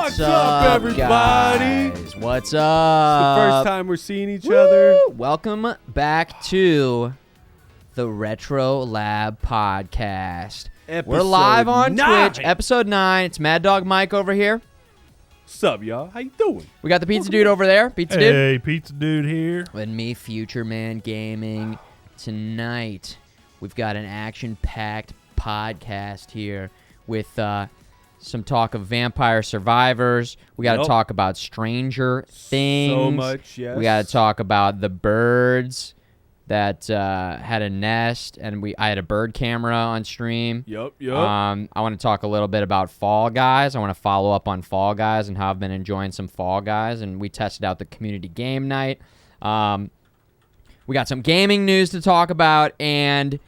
What's up, everybody? Guys? What's It's the up? first time we're seeing each other. Welcome back to the RetroLab podcast. We're live on Twitch, episode 9. It's MadDawgMike over here. What's up, y'all? How you doing? We got the pizza dude over there. Pizza dude. Hey, pizza dude here. And me, Futureman Gaming. Tonight, we've got an action-packed podcast here with some talk of vampire survivors. We got to talk about Stranger Things. So much, yes. We got to talk about the birds that had a nest, and I had a bird camera on stream. Yup. I want to talk a little bit about Fall Guys. I want to follow up on Fall Guys and how I've been enjoying some Fall Guys, and we tested out the community game night. We got some gaming news to talk about, and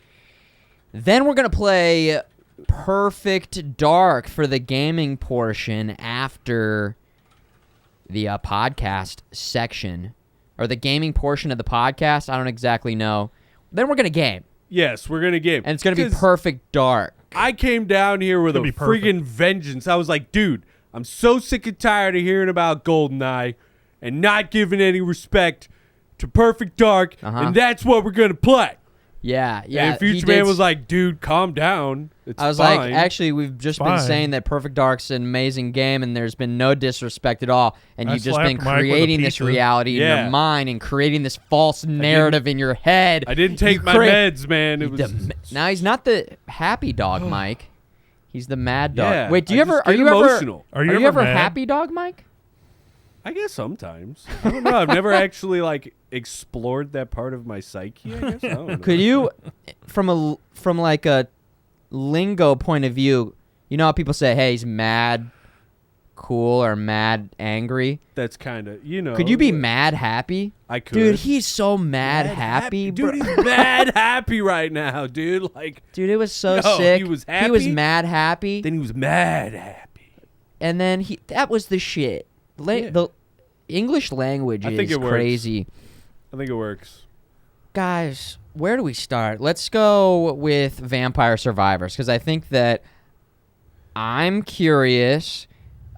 then we're going to play Perfect Dark for the gaming portion after the podcast section, or the gaming portion of the podcast. I don't exactly know. Then we're going to game. Yes, we're going to game. And it's going to be Perfect Dark. I came down here with a friggin' vengeance. I was like, dude, I'm so sick and tired of hearing about GoldenEye and not giving any respect to Perfect Dark, and that's what we're going to play. Yeah. And Futureman was like, dude, calm down. It's I was fine. like, actually, we've just been saying that Perfect Dark's an amazing game, and there's been no disrespect at all. And you've just been creating this reality in your mind and creating this false narrative in your head. I didn't take my meds, man. It was now he's not the happy dog, Mike. He's the mad dog. Yeah, Wait, are you ever happy dog, Mike? I guess sometimes. I don't know. I've never actually explored that part of my psyche. I guess I don't know. Could you, from a lingo point of view, you know how people say, "Hey, he's mad cool" or "mad angry"? That's kind of Could you be mad happy? I could. Dude, he's so mad happy. Dude, he's mad happy right now, dude. Dude, it was so sick. He was happy. He was mad happy. Then he was mad happy. And then that was the shit. The English language is crazy. I think it works. Guys, where do we start? Let's go with Vampire Survivors, because I think that I'm curious.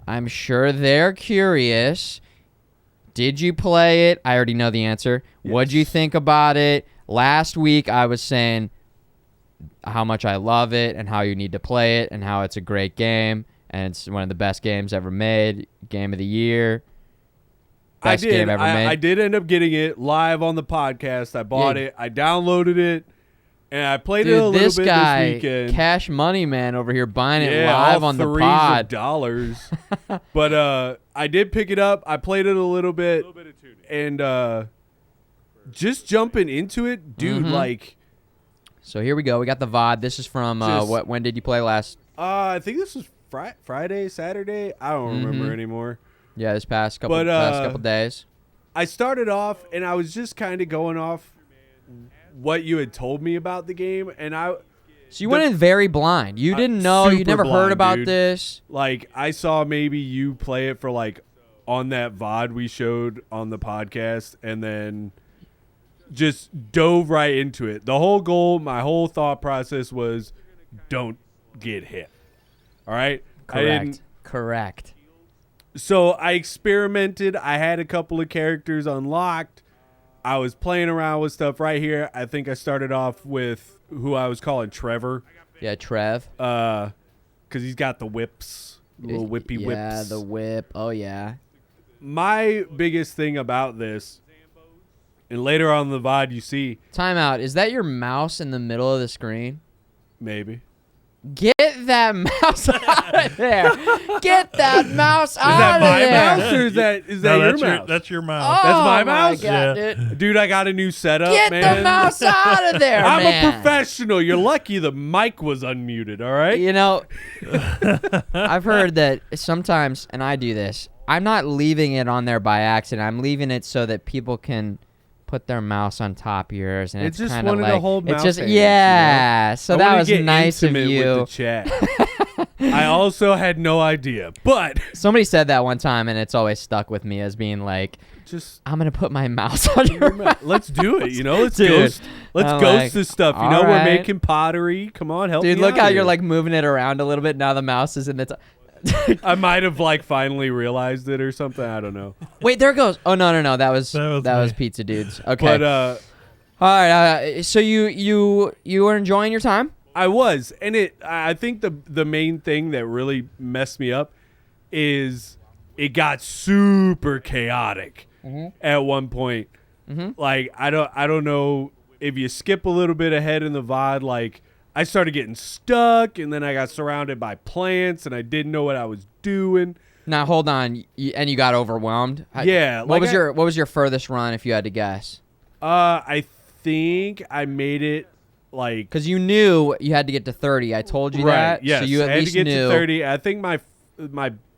I'm sure they're curious. Did you play it? I already know the answer. Yes. What'd you think about it? Last week, I was saying how much I love it and how you need to play it and how it's a great game. And it's one of the best games ever made. Game of the year. Best game ever made. I did end up getting it live on the podcast. I bought it. I downloaded it. And I played it a little bit this weekend. Cash Money Man over here buying it live on the pod. $3. But I did pick it up. I played it a little bit. And just jumping into it, dude, So here we go. We got the VOD. This is from, when did you play last? I think this was Friday, Saturday. I don't remember anymore. Yeah, this past couple days. I started off, and I was just kind of going off what you had told me about the game, and So you went in very blind. You didn't know. You never heard about this. I saw maybe you play it for on that VOD we showed on the podcast, and then just dove right into it. The whole goal, my whole thought process was, don't get hit. All right? Correct. So I experimented. I had a couple of characters unlocked. I was playing around with stuff right here. I think I started off with who I was calling Trevor. Yeah, Trev. Because he's got the whips, little whippy whips. Yeah, the whip. Oh, yeah. My biggest thing about this, and later on in the VOD you see. Time out. Is that your mouse in the middle of the screen? Maybe. Get that mouse out of there. Get that mouse out of there. Is that my mouse or is that your mouse? That's your mouse. Oh, that's my mouse? God, dude, I got a new setup, man. Get the mouse out of there, I'm a professional. You're lucky the mic was unmuted, all right? You know, I've heard that sometimes, and I do this, I'm not leaving it on there by accident. I'm leaving it so that people can put their mouse on top of yours, and it's just kind of wanted to hold mouse hands, So that was nice of you. With the chat. I also had no idea, but somebody said that one time, and it's always stuck with me as being like, I'm gonna put my mouse on your mouse. Let's do it. Let's ghost this stuff. We're making pottery. Come on, help me. Dude, look out how here. you're like moving it around a little bit. Now the mouse is in the. I might have like finally realized it or something. I don't know. Wait, there it goes. Oh no, that was me. Pizza Dudes. Okay. But All right. So you were enjoying your time? I was, and I think the main thing that really messed me up is it got super chaotic at one point. Like I don't know if you skip a little bit ahead in the VOD, like I started getting stuck, and then I got surrounded by plants, and I didn't know what I was doing. Now hold on, and you got overwhelmed. Yeah. What was your furthest run, if you had to guess? I think I made it like because you knew you had to get to 30. I told you right. that. Yes, So you at I had least to get knew. to 30. I think my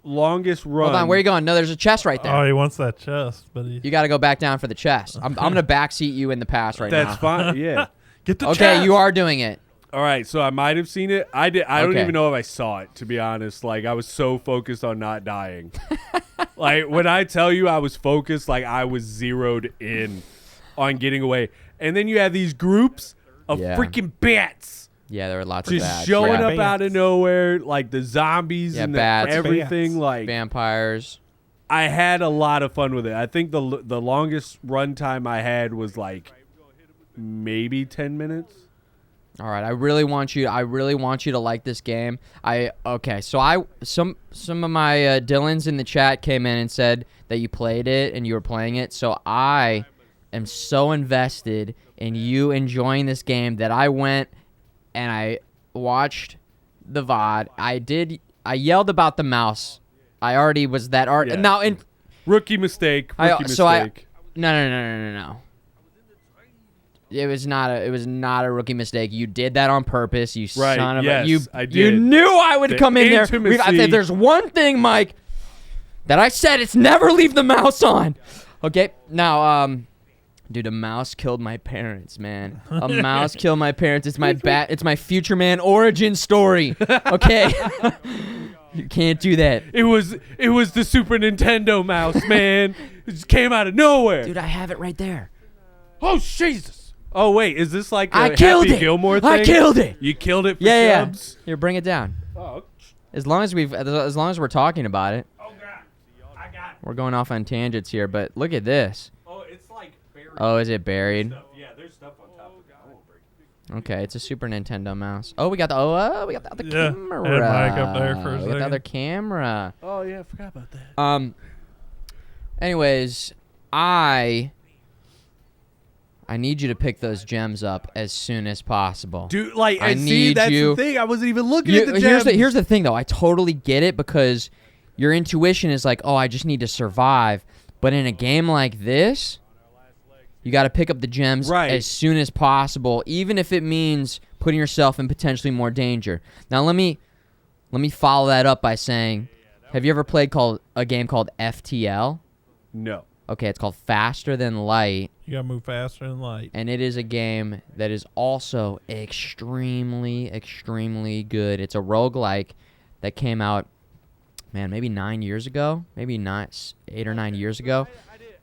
longest run. Hold on, where are you going? No, there's a chest right there. Oh, he wants that chest, but You got to go back down for the chest. I'm gonna backseat you in the pass right now. That's fine. Yeah. get the Okay, chest. you are doing it. All right, so I might have seen it. I don't Okay. even know if I saw it, to be honest. Like, I was so focused on not dying. Like, when I tell you I was focused, like, I was zeroed in on getting away. And then you have these groups of Yeah. freaking bats Yeah, there were lots of just bats. showing Yeah. up out of nowhere, like the zombies Yeah, and bats. everything. Bats. Like, Vampires. I had a lot of fun with it. I think the longest run time I had was, like, maybe 10 minutes. All right, I really want you to like this game. So some of my Dylans in the chat came in and said that you played it and you were playing it. So I am so invested in you enjoying this game that I went and I watched the VOD. I yelled about the mouse. I already was that art. Yeah. Now and Rookie mistake. No. It was not a rookie mistake. You did that on purpose. You Right, son of yes, a. You I you did. knew I would The come in there. intimacy. If there's one thing, Mike, that I said, it's never leave the mouse on. Okay, now dude, a mouse killed my parents, man. A mouse killed my parents. It's my It's my Futureman origin story. Okay, you can't do that, It was the Super Nintendo mouse, man. It just came out of nowhere. dude. I have it right there. Oh, Jesus. Oh, wait. Is this like a I killed Happy it. Gilmore thing? I killed it. You killed it for Yeah. subs? Here, bring it down. Oh, As long as we're talking about it. God. I got it. We're going off on tangents here, but look at this. Oh, it's like buried. Oh, is it buried? Yeah, there's stuff on top of it. I won't break it. Okay, it's a Super Nintendo mouse. Oh, we got the other Yeah, camera. and Mike up there for a We got the second. other camera. Oh, yeah. I forgot about that. Anyways, I need you to pick those gems up as soon as possible. Dude, like, I and see, need that's you- the thing. I wasn't even looking at the here's gems. the thing, though. I totally get it because your intuition is like, oh, I just need to survive. But in a game like this, you got to pick up the gems Right. as soon as possible, even if it means putting yourself in potentially more danger. Now, let me follow that up by saying, have you ever played a game called FTL? No. Okay, it's called Faster Than Light. You gotta move faster than light. And it is a game that is also extremely, extremely good. It's a roguelike that came out, man, maybe 9 years ago. Maybe not 8 or 9 years ago.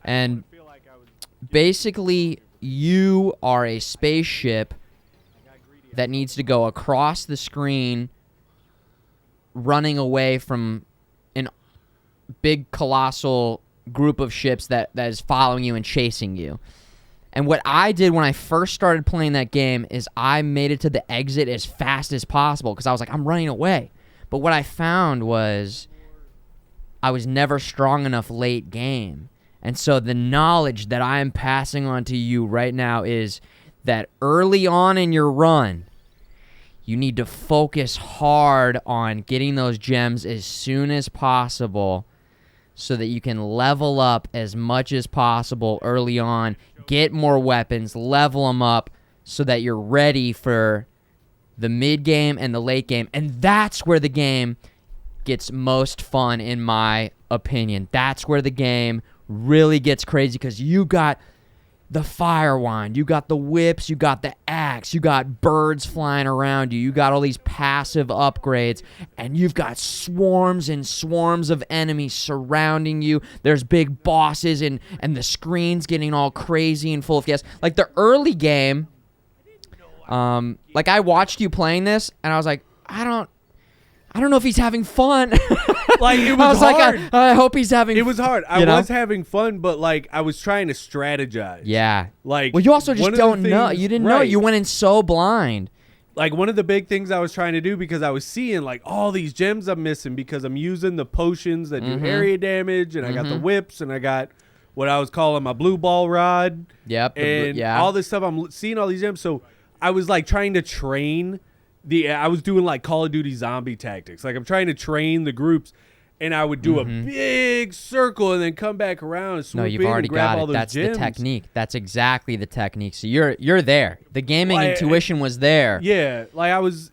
And basically, you are a spaceship that needs to go across the screen running away from an big, colossal group of ships that is following you and chasing you. And what I did when I first started playing that game is I made it to the exit as fast as possible because I was like, I'm running away. But what I found was I was never strong enough late game. And so the knowledge that I am passing on to you right now is that early on in your run, you need to focus hard on getting those gems as soon as possible so that you can level up as much as possible early on, get more weapons, level them up so that you're ready for the mid game and the late game. And that's where the game gets most fun, in my opinion. That's where the game really gets crazy because you got the fire wand, you got the whips, you got the axe, you got birds flying around you, you got all these passive upgrades, and you've got swarms and swarms of enemies surrounding you. There's big bosses, and the screen's getting all crazy and full of chaos. Like the early game, like I watched you playing this, and I was like, I don't know if he's having fun. Like, it was I was hard. like, I hope he's having. It was hard. I you know? was having fun, but like I was trying to strategize. Yeah. Like, Well, you also just one of the don't know. things- You didn't know. right. You went in so blind. Like, one of the big things I was trying to do, because I was seeing like all these gems I'm missing because I'm using the potions that do area damage, and I got the whips, and I got what I was calling my blue ball rod. Yep. And all this stuff. I'm seeing all these gems, so I was like trying to train I was doing like Call of Duty zombie tactics. Like, I'm trying to train the groups, and I would do a big circle and then come back around and swoop No, you've in already and grab got all it. those That's gems. the technique. That's exactly the technique. So you're there. The gaming intuition was there. Yeah, like I was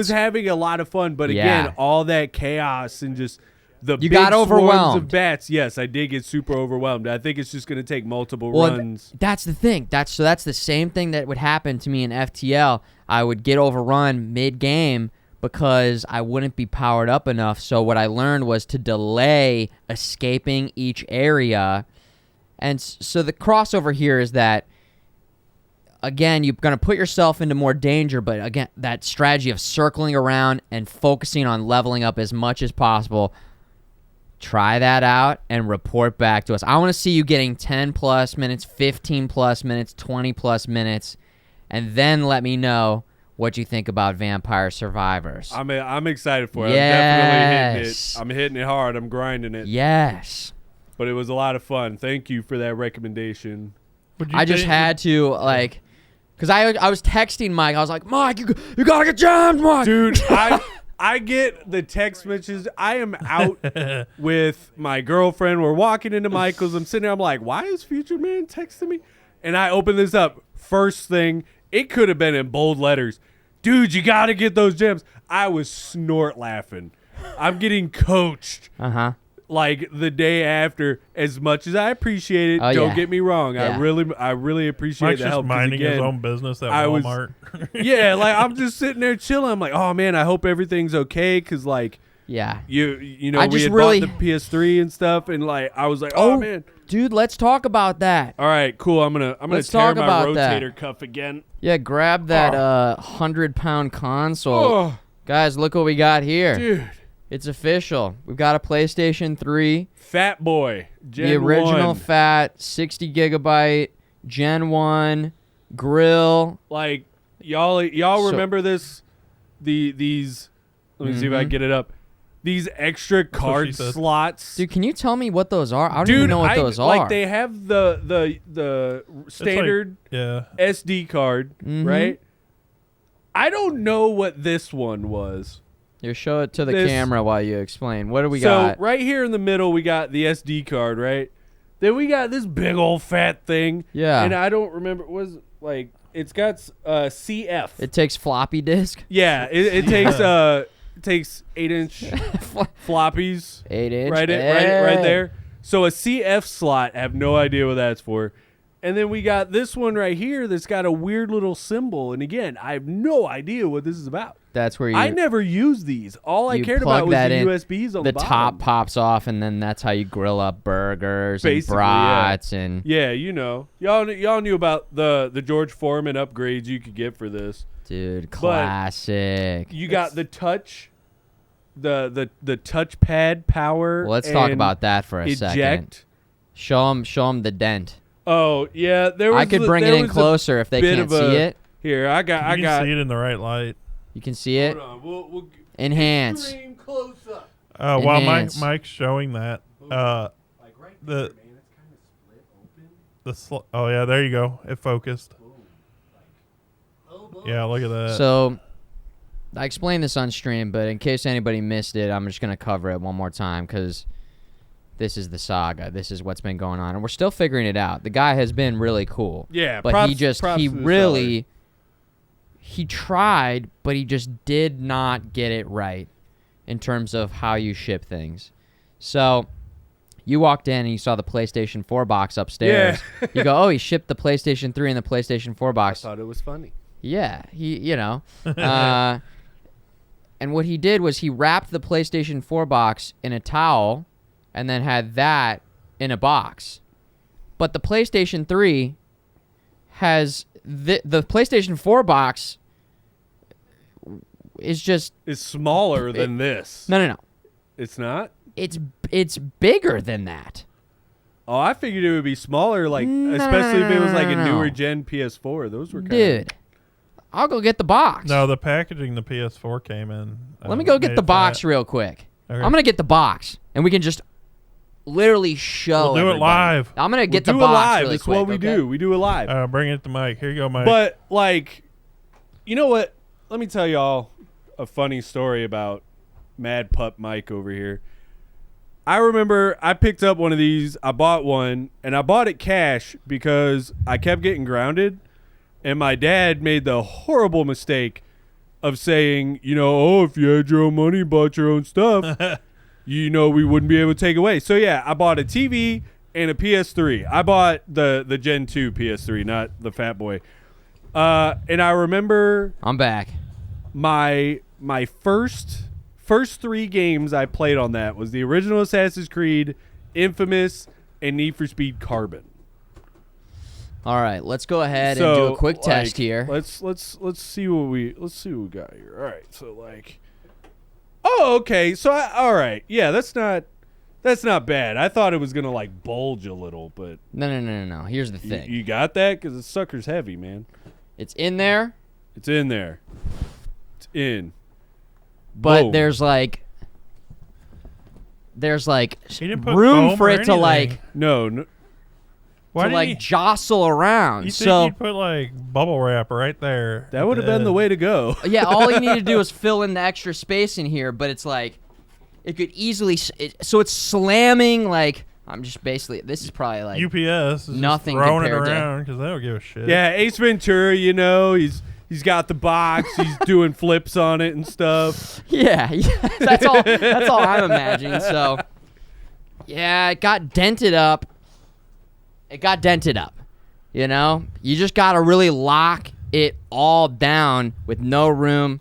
having a lot of fun, but again, all that chaos and just the You big got swarms overwhelmed. of bats. Yes, I did get super overwhelmed. I think it's just going to take multiple Well, runs. that's the thing. That's the same thing that would happen to me in FTL. I would get overrun mid-game because I wouldn't be powered up enough. So what I learned was to delay escaping each area. And so the crossover here is that, again, you're going to put yourself into more danger, but again, that strategy of circling around and focusing on leveling up as much as possible, try that out and report back to us. I want to see you getting 10 plus minutes, 15 plus minutes, 20 plus minutes, and then let me know what you think about Vampire Survivors. I'm excited for it. Yes. I'm definitely hitting it. I'm hitting it hard. I'm grinding it. Yes. But it was a lot of fun. Thank you for that recommendation. I just had to, like, because I was texting Mike. I was like, Mike, you got to get jammed, Mike. Dude, I get the text messages. I am out with my girlfriend. We're walking into Michael's. I'm sitting there. I'm like, why is Futureman texting me? And I open this up. First thing, it could have been in bold letters. Dude, you got to get those gems. I was snort laughing. I'm getting coached. Uh-huh. Like the day after, as much as I appreciate it, don't get me wrong. Yeah. I really appreciate Mike's the just help. 'cause minding his again, own business at I was- Walmart. yeah, like I'm just sitting there chilling. I'm like, oh man, I hope everything's okay, because like Yeah. you know I we just had really- bought the PS3 and stuff, and like I was like, oh man. Dude, let's talk about that. All right, cool. I'm gonna Let's tear talk my about that. rotator cuff again. Yeah, grab that 100-pound console. Oh, Guys, look what we got here. dude, It's official. We've got a PlayStation 3, Fat Boy, Gen the original 1. fat 60 gigabyte Gen 1 grill. Like y'all So- remember this? These. Let me see if I can get it up. These extra what card she said. slots. Dude, can you tell me what those are? I don't Dude, even know what those are. Like they have the standard Yeah. SD card, right? I don't know what this one was. Here, show it to the This- camera while you explain. What do we So got? right here in the middle, we got the SD card, right? Then we got this big old fat thing. Yeah. And I don't remember. Was like it's got CF. It takes floppy disk. Yeah. It takes 8-inch floppies. 8-inch. Right there. So a CF slot, I have no idea what that's for. And then we got this one right here that's got a weird little symbol. And again, I have no idea what this is about. That's where you. I never used these. All I you cared plug about was that the in, USBs on the the top bottom. pops off, and then that's how you grill up burgers Basically, and brats and. Yeah, you know. Y'all knew about the George Foreman upgrades you could get for this. Dude, classic. You got the touch, the touchpad power. Well, let's talk and about that for a second. eject. Show them the dent. Oh yeah, there was. I could bring it in closer if they bit can't of see it. Here, I You got. see it in the right light. You can see it. Hold on, we'll Enhance. extreme close up. While Enhance. Mike's showing that, Like right the- there, man, it's kind of split open. oh yeah, there you go. It focused. Yeah, look at that. So, I explained this on stream, but in case anybody missed it, I'm just gonna cover it one more time because this is the saga. This is what's been going on, and we're still figuring it out. The guy has been really cool. Yeah, but props, he just props he to the really he tried, but he just did not get it right in terms of how you ship things. So you walked in and you saw the PlayStation 4 box upstairs. Yeah. You go, oh, he shipped the PlayStation 3 and the PlayStation 4 I box. thought it was funny. Yeah, and what he did was he wrapped the PlayStation 4 box in a towel and then had that in a box. But the PlayStation 3 has the PlayStation 4 box is just It's smaller than this. no. It's not? It's bigger than that. Oh, I figured it would be smaller, like especially if it was like a newer gen PS4. Those were kind Dude, I'll go get the box. No, the packaging the PS4 came in. Let me go get the box real quick. Okay. I'm gonna get the box, and we can just literally show. We'll do it everybody. live. I'm gonna get the do box it live. really That's quick, what we okay? do. We do it live. Bring it to Mike. Here you go, Mike. But like, you know what? Let me tell y'all a funny story about Mad Pup Mike over here. I remember I picked up one of these. I bought one, and I bought it cash because I kept getting grounded, and my dad made the horrible mistake of saying, oh, if you had your own money, bought your own stuff, we wouldn't be able to take away. So yeah, I bought a TV and a PS3. I bought the Gen 2 PS3, not the Fat Boy. And I remember I'm back. my first 3 games I played on that was the original Assassin's Creed, Infamous, and Need for Speed Carbon. All right, let's go ahead and do a quick test here. Let's see what we got here. All right, so like, oh, okay, so all right, yeah, that's not bad. I thought it was gonna like bulge a little, but No. Here's the thing. you got that because the sucker's heavy, man. It's in there, It's in there. It's in. but Boom. there's like He didn't put room foam for or it to anything. like No. Why did he, jostle around. you think So he'd put like bubble wrap right there? That would have been the way to go. yeah, all you need to do is fill in the extra space in here, but it's like it could easily so it's slamming like I'm just basically this is probably like UPS is nothing just throwing it compared to- around because they don't give a shit. Yeah, Ace Ventura, he's got the box, he's doing flips on it and stuff. yeah, that's all I'm imagining. So yeah, it got dented up. You just got to really lock it all down with no room.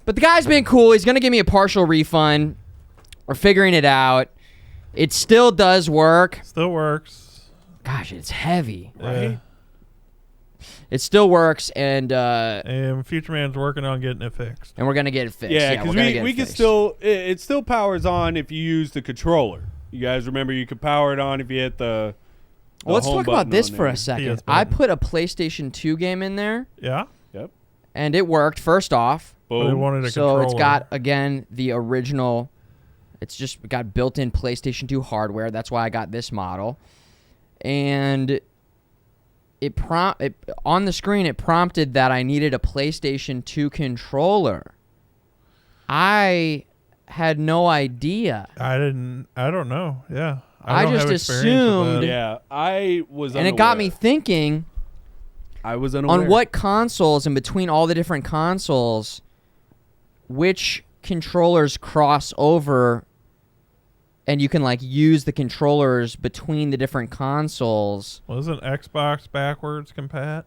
But the guy's been cool. He's going to give me a partial refund. We're figuring it out. It still does work. Still works. Gosh, it's heavy. Right. It still works, and Futureman's working on getting it fixed. we're going to get it fixed. Yeah, we're because gonna get we it can fixed. still it still powers on if you use the controller. You guys remember you could power it on if you hit the Well, let's home talk about button this on for there. a second. PS I button. put a PlayStation 2 game in there, Yeah. Yep. and it worked, first off. But they Boom. wanted a So controller. it's got, again, the original. It's just got built-in PlayStation 2 hardware. That's why I got this model. And on the screen, it prompted that I needed a PlayStation 2 controller. I had no idea. I don't know. Yeah. I don't just have experience with assumed- that. Yeah, I was And it got me thinking I was unaware. on what consoles, and between all the different consoles, which controllers cross over and you can like use the controllers between the different consoles. Wasn't Xbox backwards compat?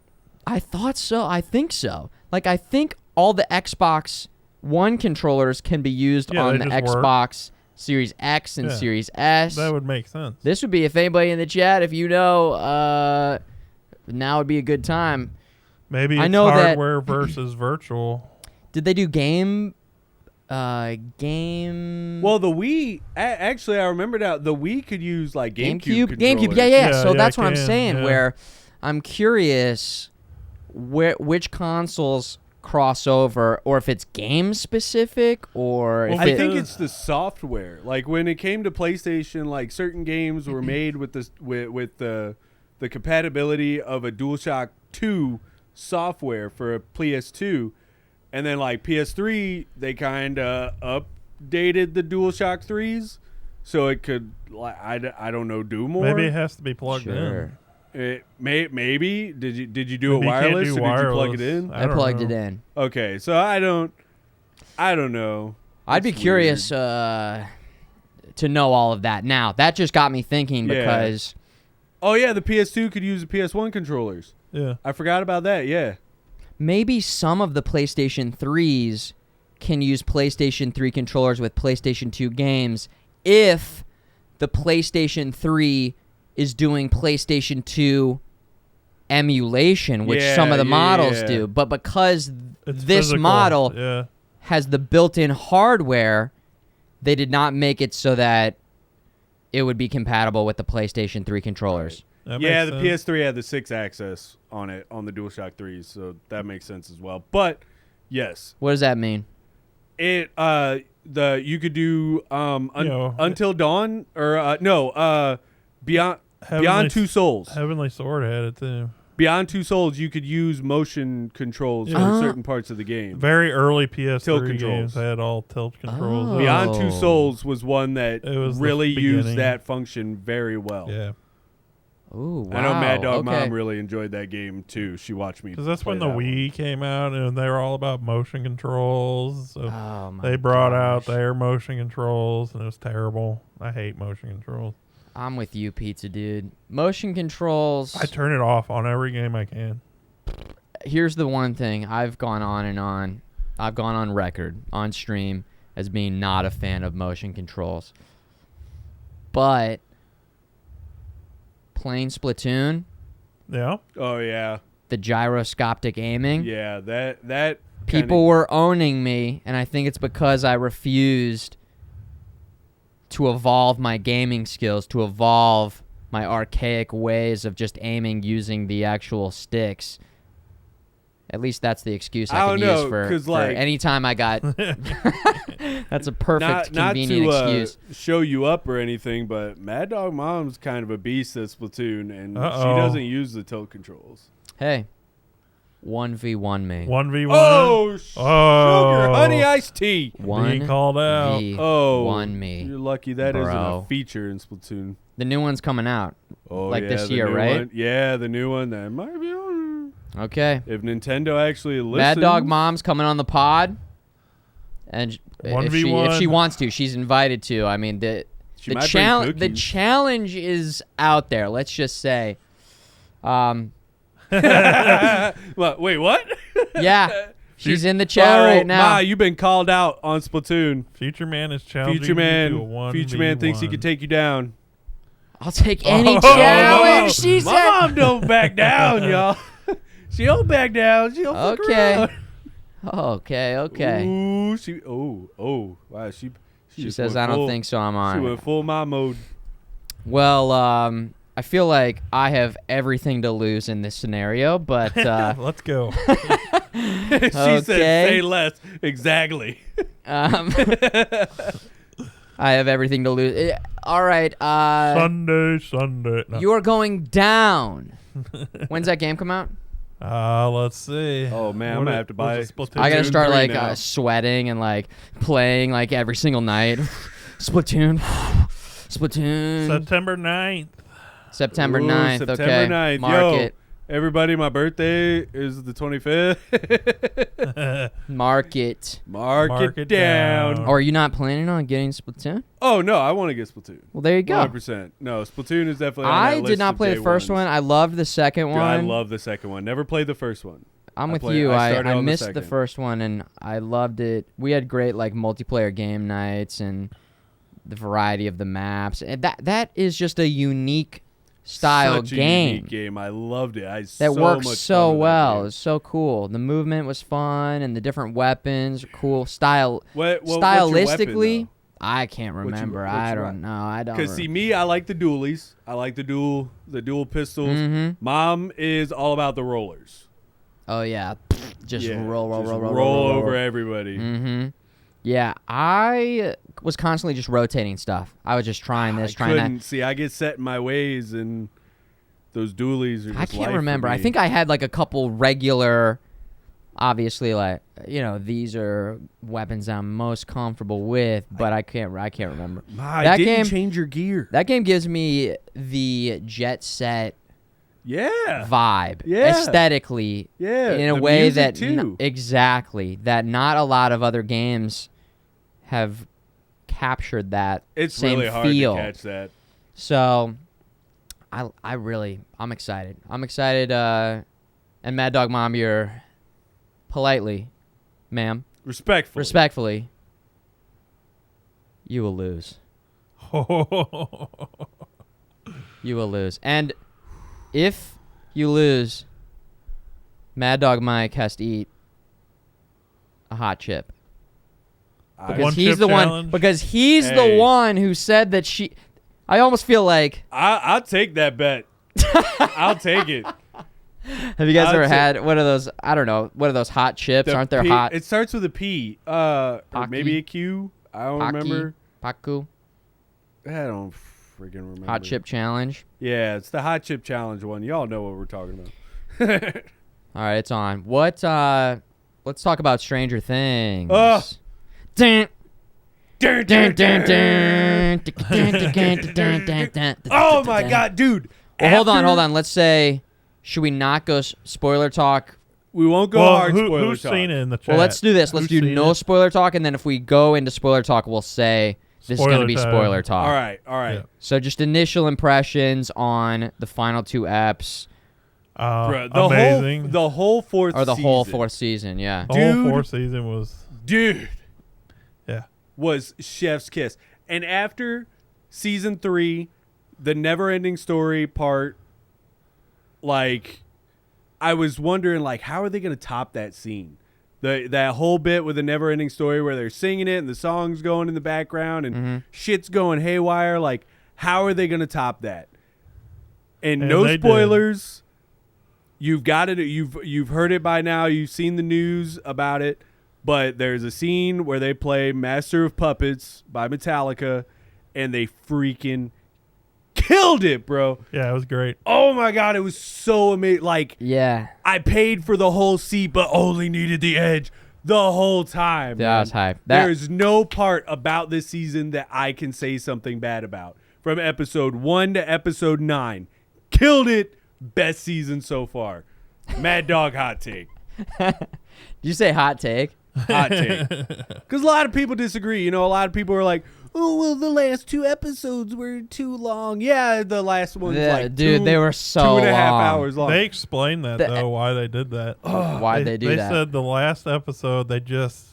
I thought so. I think so. Like I think all the Xbox One controllers can be used Yeah, on they the just work. Xbox Series X and Yeah. Series S. That would make sense. This would be, if anybody in the chat, if you know, now would be a good time. Maybe it's I know that- hardware versus virtual. Did they do game? Game. Well, the Wii. Actually, I remember now. The Wii could use like GameCube. GameCube. Yeah. Yeah, So yeah, that's it what I'm can, saying. yeah. Where I'm curious, which consoles cross over, or if it's game specific, or if Well, it, I think it's the software. Like when it came to PlayStation, like certain games were made with this with the compatibility of a DualShock 2 software for a PS2, and then like PS3, they kind of updated the DualShock 3s so it could like I don't know do more. Maybe it has to be plugged Sure. Maybe did you do it Maybe you can't wireless do or did you plug wireless. it in? I don't plugged know. it in. Okay, so I don't know. I'd be That's curious to know all of that. Now that just got me thinking Yeah. because Oh yeah, the PS2 could use the PS1 controllers. Yeah. I forgot about that. Yeah. maybe some of the PlayStation 3s can use PlayStation 3 controllers with PlayStation 2 games if the PlayStation 3 is doing PlayStation 2 emulation, which some of the models yeah. do. But because It's this physical. model Yeah. has the built-in hardware. They did not make it so that it would be compatible with the PlayStation 3 controllers. That Yeah, makes the sense. PS3 had the 6-axis on it on the DualShock 3s, so that makes sense as well. But yes, What does that mean? it you could do know, Until Dawn or Beyond Heavenly Two Souls. Heavenly Sword had it too. Beyond Two Souls, you could use motion controls for certain parts of the game. Very early PS3 Tilt controls. games had all tilt controls. Oh. Beyond Two Souls was one that It was the really used beginning. that function very well. Yeah, Ooh, wow. I know Mad Dog okay. Mom really enjoyed that game too. She watched me. because that's play when the that one. Wii came out, and they were all about motion controls. So Oh, my they brought out gosh. their motion controls, and it was terrible. I hate motion controls. I'm with you, Pizza Dude. Motion controls. I turn it off on every game I can. Here's the one thing I've gone on and on. I've gone on record, on stream, as being not a fan of motion controls. But playing Splatoon, Yeah, Oh yeah, the gyroscopic aiming, yeah. That people were owning me, and I think it's because I refused to evolve my gaming skills, to evolve my archaic ways of just aiming using the actual sticks. At least that's the excuse I I can don't use know, for 'cause, like- any time I got. That's a perfect, not convenient to excuse. show you up or anything, but Mad Dog Mom's kind of a beast at Splatoon, and she Uh-oh. doesn't use the tilt controls. Hey, 1v1 me. 1v1. Oh, Oh. sugar honey iced tea. Being called out. Oh, 1 me. You're lucky that isn't Bro. a feature in Splatoon. The new one's coming out. Oh, Like yeah, this the year, new right? one. Yeah, the new one that might be on. Okay. If Nintendo actually listens. Mad Dog Mom's coming on the pod, and if 1v1. she wants to, she's invited to. I mean, the She might bring the cookies. challenge is out there. Let's just say, What, wait, what? yeah, she's in the chat Oh, right now. Ma, you've been called out on Splatoon. Futureman is challenging you to a Futureman thinks he 1v1. can take you down. I'll take any Oh, challenge. She My said. mom don't back down, y'all. She don't back down. She don't fuck Okay. around. Okay. Ooh, wow. She just says, went "I don't full- think so. I'm She on." went full my mode. Well, I feel like I have everything to lose in this scenario, but Let's go. She said, "Say less." Exactly. I have everything to lose. All right. Sunday. No. You are going down. When's that game come out? Let's see. Oh man, I'm What gonna it- have to buy. was it Splatoon? I gotta Splatoon start 3 like now. sweating and like playing like every single night. Splatoon. Splatoon. September 9th. September Ooh, 9th. September Okay. 9th. Mark Yo. it. Everybody, my birthday is the 25th. Mark it. Mark Mark it it down. down. Or are you not planning on getting Splatoon? Oh no, I want to get Splatoon. Well, there you go. 100%. No, Splatoon is definitely. On I that did list not of play day the first ones. one. I loved the second Dude, one. I love the second one. Never played the first one. I'm I with played- you. I I started on the missed the second. first one and I loved it. We had great like multiplayer game nights and the variety of the maps. And that is just a unique style Such a game unique game. I loved it. I that so works much so fun with that well. game. It was so cool. The movement was fun and the different weapons were cool. Style What's your stylistically, weapon, I can't What's your- remember. what's I your don't know. I don't. Because see, me, I like the dualies. I like the dual pistols. Mhm. Mom is all about the rollers. Oh yeah, just Yeah, roll just roll over everybody. Mm-hmm. Yeah, I was constantly just rotating stuff. I was just trying this, I trying that. couldn't see. I get set in my ways, and those dualies are just I life can't for remember. I me. think I had like a couple regular, obviously, like these are weapons I'm most comfortable with, but I can't remember. I that didn't game- change your gear. That game gives me the Jet Set Yeah, vibe, Yeah. aesthetically, yeah. in a the way music that too. exactly that not a lot of other games have captured that It's same really hard feel. to catch that. So I'm excited. I'm excited. And Mad Dog Mom, you're politely, ma'am, respectfully, you will lose. You will lose. And if you lose, Mad Dog Mike has to eat a hot chip. Because he's the one. Because he's the one who said that she. I almost feel like I'll take that bet. I'll take it. Have you guys ever had one of those? I don't know. What are those hot chips? Aren't they hot? It starts with a P. Or maybe a Q. I don't remember. Paku. I don't freaking remember. Hot chip challenge. Yeah, it's the hot chip challenge one. Y'all know what we're talking about. All right, it's on. What? Let's talk about Stranger Things. Dun, dun, dun, dun. Oh my god, dude. Well, hold on. Let's say, should we not go spoiler talk? We won't go hard spoiler who's talk. Seen it in the chat? Well, let's do this. Let's do no spoiler talk, and then if we go into spoiler talk, we'll say this is going to be spoiler talk. All right. Yeah. So just initial impressions on the final 2 eps. Bro, amazing. The whole fourth Or the season. whole 4th season, yeah. The whole 4th season was... Dude. Yeah. Was chef's kiss. And after season 3, the never-ending story part, like, I was wondering, like, how are they going to top that scene? That whole bit with the never-ending story where they're singing it and the song's going in the background and shit's going haywire. Like, how are they going to top that? And no spoilers. You've got it. You've heard it by now. You've seen the news about it. But there's a scene where they play Master of Puppets by Metallica, and they freaking killed it, bro. Yeah, it was great. Oh my god, it was so amazing. Like, yeah, I paid for the whole seat, but only needed the edge the whole time. That was hype. There's no part about this season that I can say something bad about. From episode 1 to episode 9, killed it. Best season so far. Mad Dog hot take. Did you say hot take? Hot take. Because a lot of people disagree. You know, a lot of people are like, oh, well, the last 2 episodes were too long. Yeah, the last one's they were so 2.5 hours long. They explained that, though, why they did that. Why'd they do that? They said the last episode, they just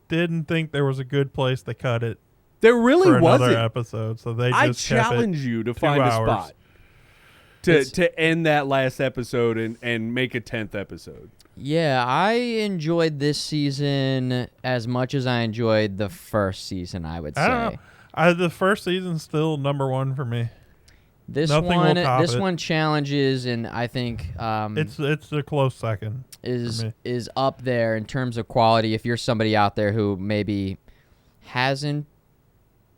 didn't think there was a good place to cut it. There really for wasn't. Another episode, so they just challenge you to find a spot to end that last episode and make a 10th episode. Yeah, I enjoyed this season as much as I enjoyed the first season, I would say. I don't know. The first season's still number 1 for me. This one challenges, and I think it's a close second. Is up there in terms of quality. If you're somebody out there who maybe hasn't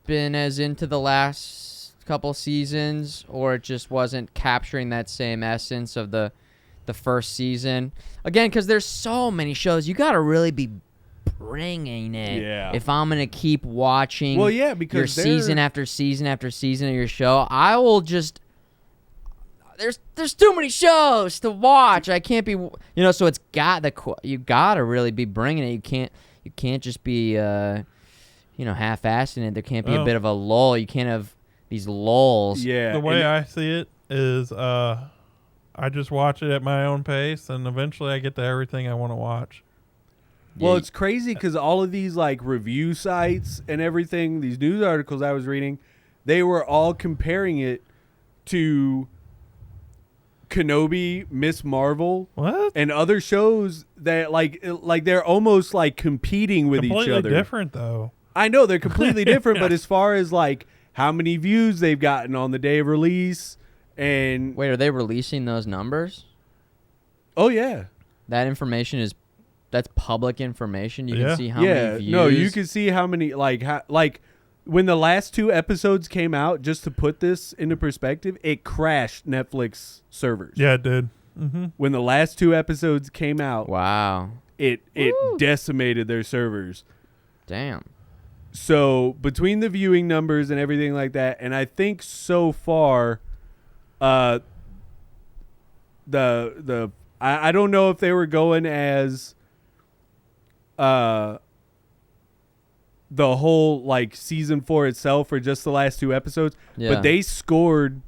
been as into the last couple seasons, or it just wasn't capturing that same essence of the first season. Again, because there's so many shows, you got to really be bringing it. Yeah. If I'm going to keep watching because your season after season after season of your show, I will just... There's too many shows to watch. I can't be... so it's got you got to really be bringing it. You can't just be, half-assing it. There can't be a bit of a lull. You can't have these lulls. Yeah. The way I see it is... I just watch it at my own pace, and eventually I get to everything I want to watch. Well, it's crazy because all of these like review sites and everything, these news articles I was reading, they were all comparing it to Kenobi, Miss Marvel, and other shows that like they're almost like competing with each other. Completely different, though. I know they're completely different, but as far as like how many views they've gotten on the day of release. And wait, are they releasing those numbers? Oh yeah, that information that's public information. You can see how many views. No, you can see how many like when the last 2 episodes came out. Just to put this into perspective, it crashed Netflix servers. Yeah, it did. Mm-hmm. When the last 2 episodes came out, wow, it decimated their servers. Damn. So between the viewing numbers and everything like that, and I think so far. I don't know if they were going as the whole like season 4 itself or just the last 2 episodes, but they scored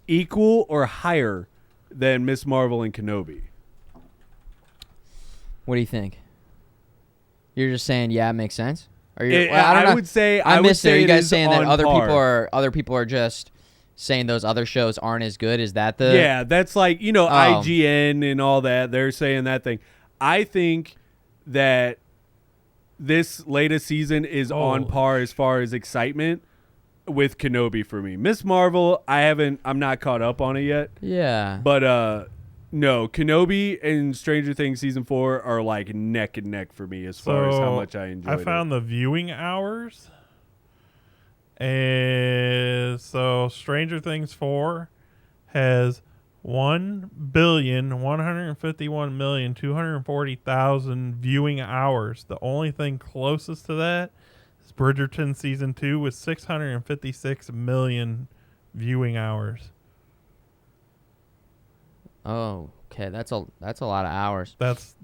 equal or higher than Miss Marvel and Kenobi. What do you think? You're just saying, yeah, it makes sense. Or I would say I missed it. Are you guys saying that par. other people are just saying those other shows aren't as good? Is that the... Yeah, that's like, IGN and all that. They're saying that thing. I think that this latest season is on par as far as excitement with Kenobi for me. Miss Marvel, I'm not caught up on it yet. Yeah. But no, Kenobi and Stranger Things season 4 are like neck and neck for me as far as how much I enjoyed it. I found the viewing hours. And so Stranger Things 4 has 1,151,240,000 viewing hours. The only thing closest to that is Bridgerton season 2 with 656 million viewing hours. Oh, okay. That's a lot of hours. That's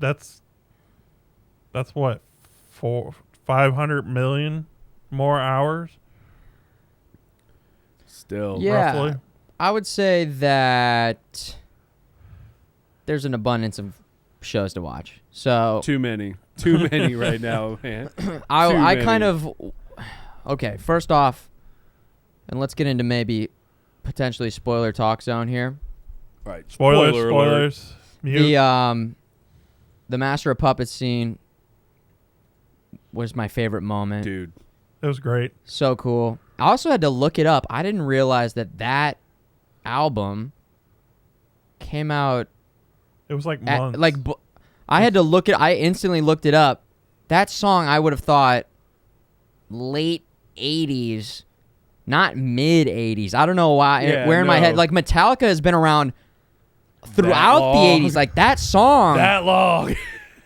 what 500 million more hours. Still, Yeah. Roughly. I would say that there's an abundance of shows to watch. So too many right now, man. I kind of okay. First off, and let's get into maybe potentially spoiler talk zone here. All right, Spoilers. Mute. The Master of Puppets scene was my favorite moment. Dude, It was great. So cool. I also had to look it up. I didn't realize that album came out It was like months. I had to look it. I instantly looked it up. That song I would have thought late 80s, not mid 80s. I don't know why. Yeah, where in my head, like Metallica has been around throughout the 80s. Like that song that long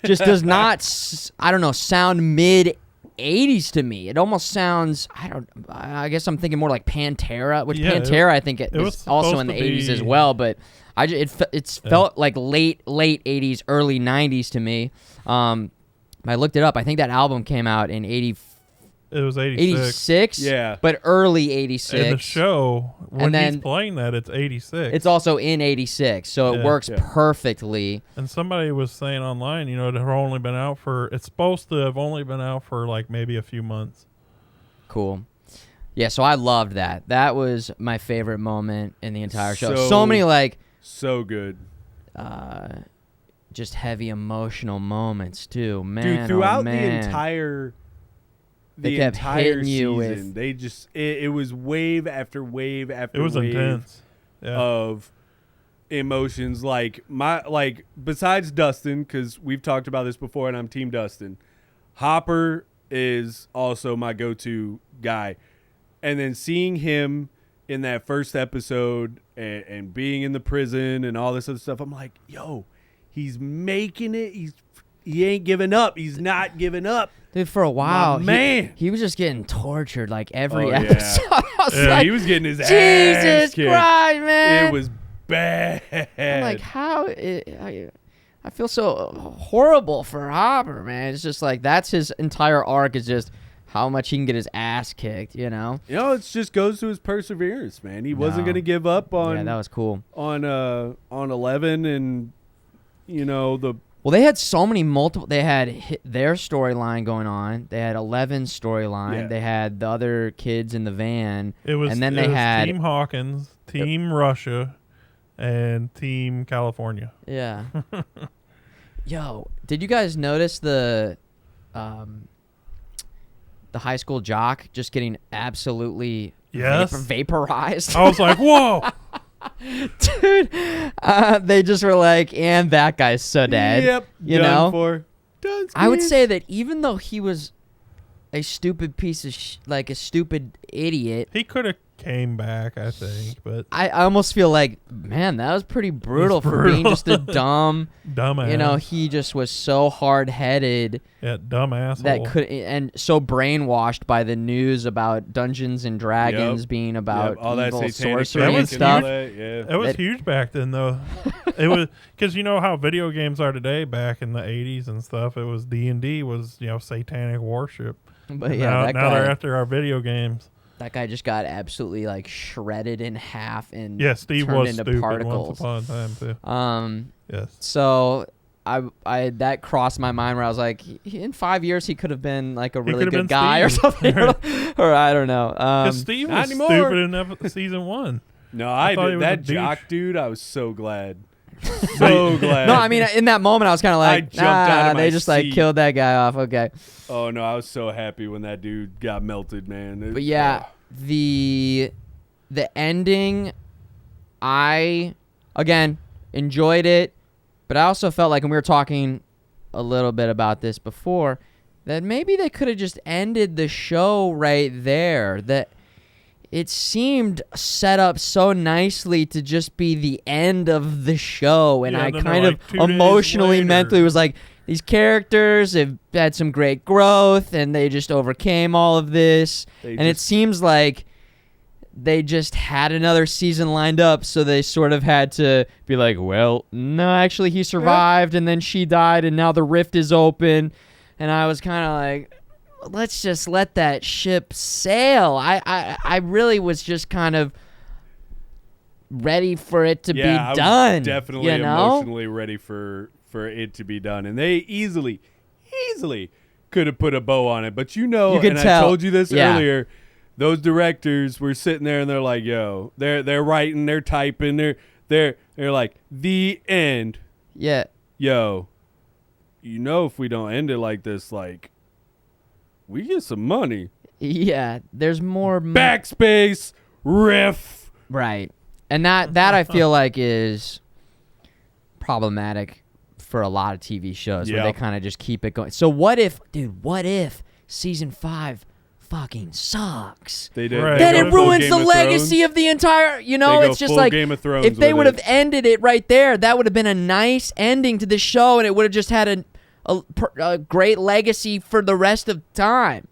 just does not. I don't know. Sound mid 80s to me. It almost sounds. I guess I'm thinking more like Pantera, which Pantera I think it was also in the 80s as well. But it's felt like late 80s, early 90s to me. I looked it up. I think that album came out in 80. It was 86. Yeah. But early 86. In the show, when then he's playing that, it's 86. It's also in 86, so it works perfectly. And somebody was saying online, it's supposed to have only been out for like maybe a few months. Cool. Yeah, so I loved that. That was my favorite moment in the entire show. So many so good. Just heavy emotional moments too, man. Dude, throughout oh, man. the entire They kept hitting you season, with. they just it was wave after wave after wave. It was intense. Yeah. Of emotions. Besides Dustin, because we've talked about this before, and I'm Team Dustin. Hopper is also my go-to guy, and then seeing him in that first episode and being in the prison and all this other stuff, I'm like, yo, he's making it. He ain't giving up. He's not giving up. Dude, for a while, man, he was just getting tortured like every episode. I was he was getting his ass Jesus kicked. Christ, man. It was bad. I'm like, I feel so horrible for Hopper, man. It's just like that's his entire arc is just how much he can get his ass kicked, it just goes to his perseverance, man. He wasn't going to give up on. Yeah, that was cool. On 11 and Well, they had so many multiple. They had their storyline going on. They had 11's storyline. Yeah. They had the other kids in the van. It was, and then they had Team Hawkins, Team Russia, and Team California. Yeah. Yo, did you guys notice the high school jock just getting absolutely vaporized? I was like, whoa. Dude, they just were like, and that guy's so dead. Yep. I would say that even though he was a stupid piece of a stupid idiot, he could have came back, I think, but I almost feel like, man, that was pretty brutal for being just a dumbass. He just was so hard-headed. Yeah, dumb asshole. And so brainwashed by the news about Dungeons and Dragons being about all evil that sorcery and stuff. It was huge back then, though. It was because you know how video games are today. Back in the 80s and stuff, it was D&D was satanic worship. But now they're after our video games. That guy just got absolutely shredded in half and Steve turned was into stupid particles. once upon a time too. Yes. So I that crossed my mind where I was like, in 5 years he could have been like a really good guy or something, or I don't know. Because Steve was stupid in season 1. No, I did that jock dude. I was so glad. So glad. No, I mean, in that moment, I was kind of I like, jumped out of my they just like seat. killed that guy off. Okay. Oh no, I was so happy when that dude got melted, man. But yeah, the ending, I again enjoyed it, but I also felt like, and we were talking a little bit about this before, that maybe they could have just ended the show right there. That it seemed set up so nicely to just be the end of the show, and Yeah, I then kind they're of like 2 days emotionally, later. mentally was like, these characters have had some great growth, and they just overcame all of this. And it seems like they just had another season lined up, so they sort of had to be like, well, no, actually he survived, and then she died, and now the rift is open. And I was kind of like, let's just let that ship sail. I really was just kind of ready for it to be I done. was definitely you know? emotionally ready for it to be done, and they easily could have put a bow on it. But You and could I tell. told you this Yeah. earlier. Those directors were sitting there and they're like, "Yo, they're writing, they're typing, they're like the end." Yeah. Yo, if we don't end it like this, like, we get some money. Yeah. There's more. Backspace, riff. Right. And that I feel like is problematic for a lot of TV shows where they Yep. kind of just keep it going. So what if season 5 fucking sucks? They did. Right. Then They it go full ruins Game the of legacy Thrones. of the entire, They go it's just full like, Game of Thrones if they with would have it. ended it right there, that would have been a nice ending to the show, and it would have just had a great legacy for the rest of time,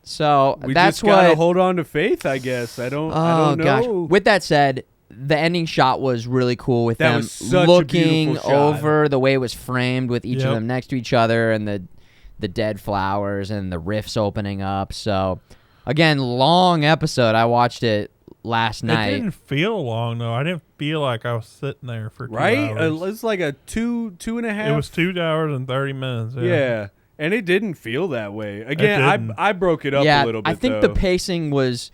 So We that's just gotta what. hold on to faith, I guess. I don't Oh know. gosh! With that said, the ending shot was really cool with That them was such a looking beautiful shot. over the way it was framed with each of Yep. them next to each other, and the dead flowers and the rifts opening up. So again, long episode. I watched it last It night. didn't feel long though. I didn't feel like I was sitting there for 2 Right? hours. It's like a two and a half. It was 2 hours and 30 minutes. Yeah. And it didn't feel that way. Again, didn't. I broke it up Yeah, a little bit. I think though. the pacing was.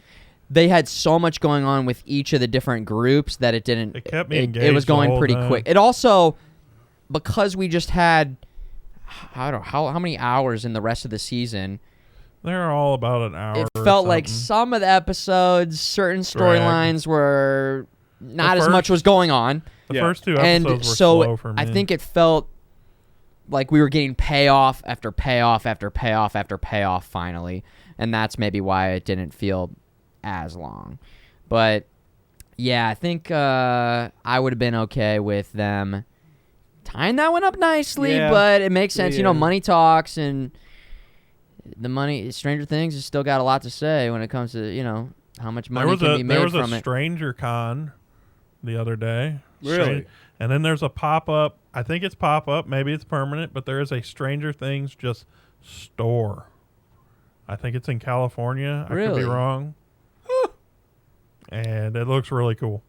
They had so much going on with each of the different groups that it didn't. It kept me It engaged was the going whole pretty time. quick. It also, because we just had, I don't know how many hours in the rest of the season. They're all about an hour. It or felt like something. some of the episodes, certain storylines were not as first- much was going on, The Yeah. first 2 episodes and were so slow for me. I think it felt like we were getting payoff after payoff after payoff after payoff finally, and that's maybe why it didn't feel as long. But yeah, I think I would have been okay with them tying that one up nicely, Yeah. but it makes sense. Yeah. Money talks, and the money. Stranger Things has still got a lot to say when it comes to how much money can be made there was from a it. Stranger Con the other day. Really? And then there's a pop-up. I think it's pop-up. Maybe it's permanent, but there is a Stranger Things just store. I think it's in California. I could Really? be wrong. And it looks really cool.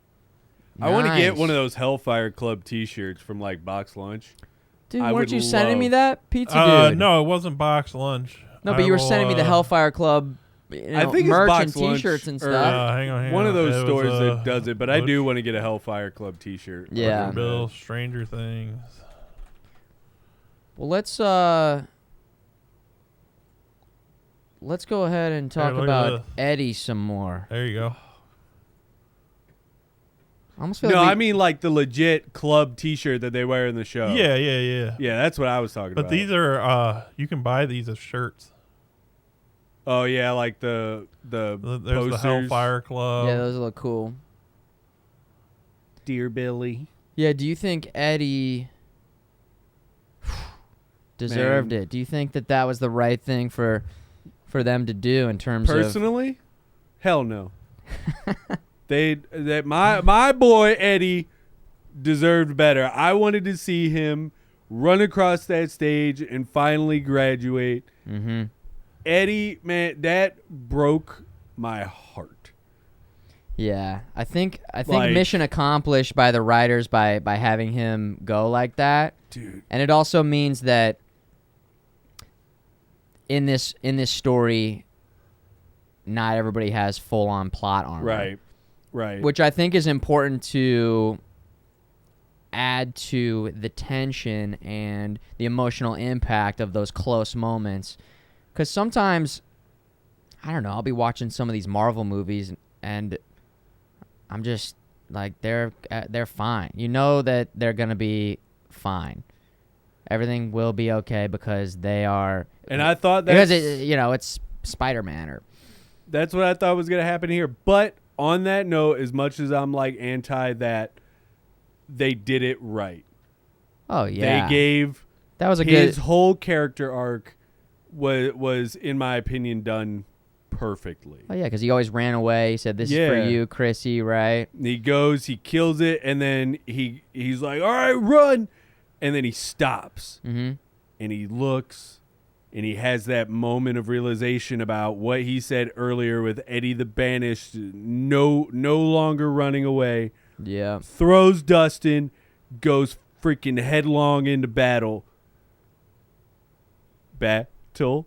I want to get Nice. one of those Hellfire Club T-shirts from like Box Lunch. Dude, I weren't would you sending me love- that pizza dude? No, it wasn't box lunch. No, but I you were will, sending me the Hellfire Club I think it's merch Box and Lunch T-shirts and or- stuff. hang on. One of those It was, stores that does it, but I Butch- do want to get a Hellfire Club T-shirt. Yeah. Bill, Stranger Things. Well, let's go ahead and talk look at about this. Eddie some more. There you go. I almost feel No, like I mean like the legit club T-shirt that they wear in the show. Yeah. Yeah, that's what I was talking But about. these are you can buy these as shirts. Oh yeah, like the There's posters. the Hellfire Club. yeah, those look cool. Dear Billy. Yeah, do you think Eddie deserved it? Do you think that was the right thing for them to do in terms of Personally, hell no. My boy Eddie deserved better. I wanted to see him run across that stage and finally graduate. Mm-hmm. Eddie, man, that broke my heart. Yeah, I think Like- mission accomplished by the writers by having him go like that. Dude. And it also means that in this story, not everybody has full on plot armor. Right. Which I think is important to add to the tension and the emotional impact of those close moments. Because sometimes, I don't know, I'll be watching some of these Marvel movies and I'm just like, they're fine. You know that they're going to be fine. Everything will be okay because they are. And I thought that it's Spider-Man or. That's what I thought was going to happen here. But on that note, as much as I'm like anti that, they did it right. Oh yeah. They gave that was his whole character arc was in my opinion done perfectly. Oh yeah, because he always ran away. He said, "This is for you, Chrissy." Right? He goes, he kills it, and then he's like, "All right, run!" And then he stops, and he looks, and he has that moment of realization about what he said earlier with Eddie the Banished, no longer running away. Yeah. Throws Dustin, goes freaking headlong into battle. Battle.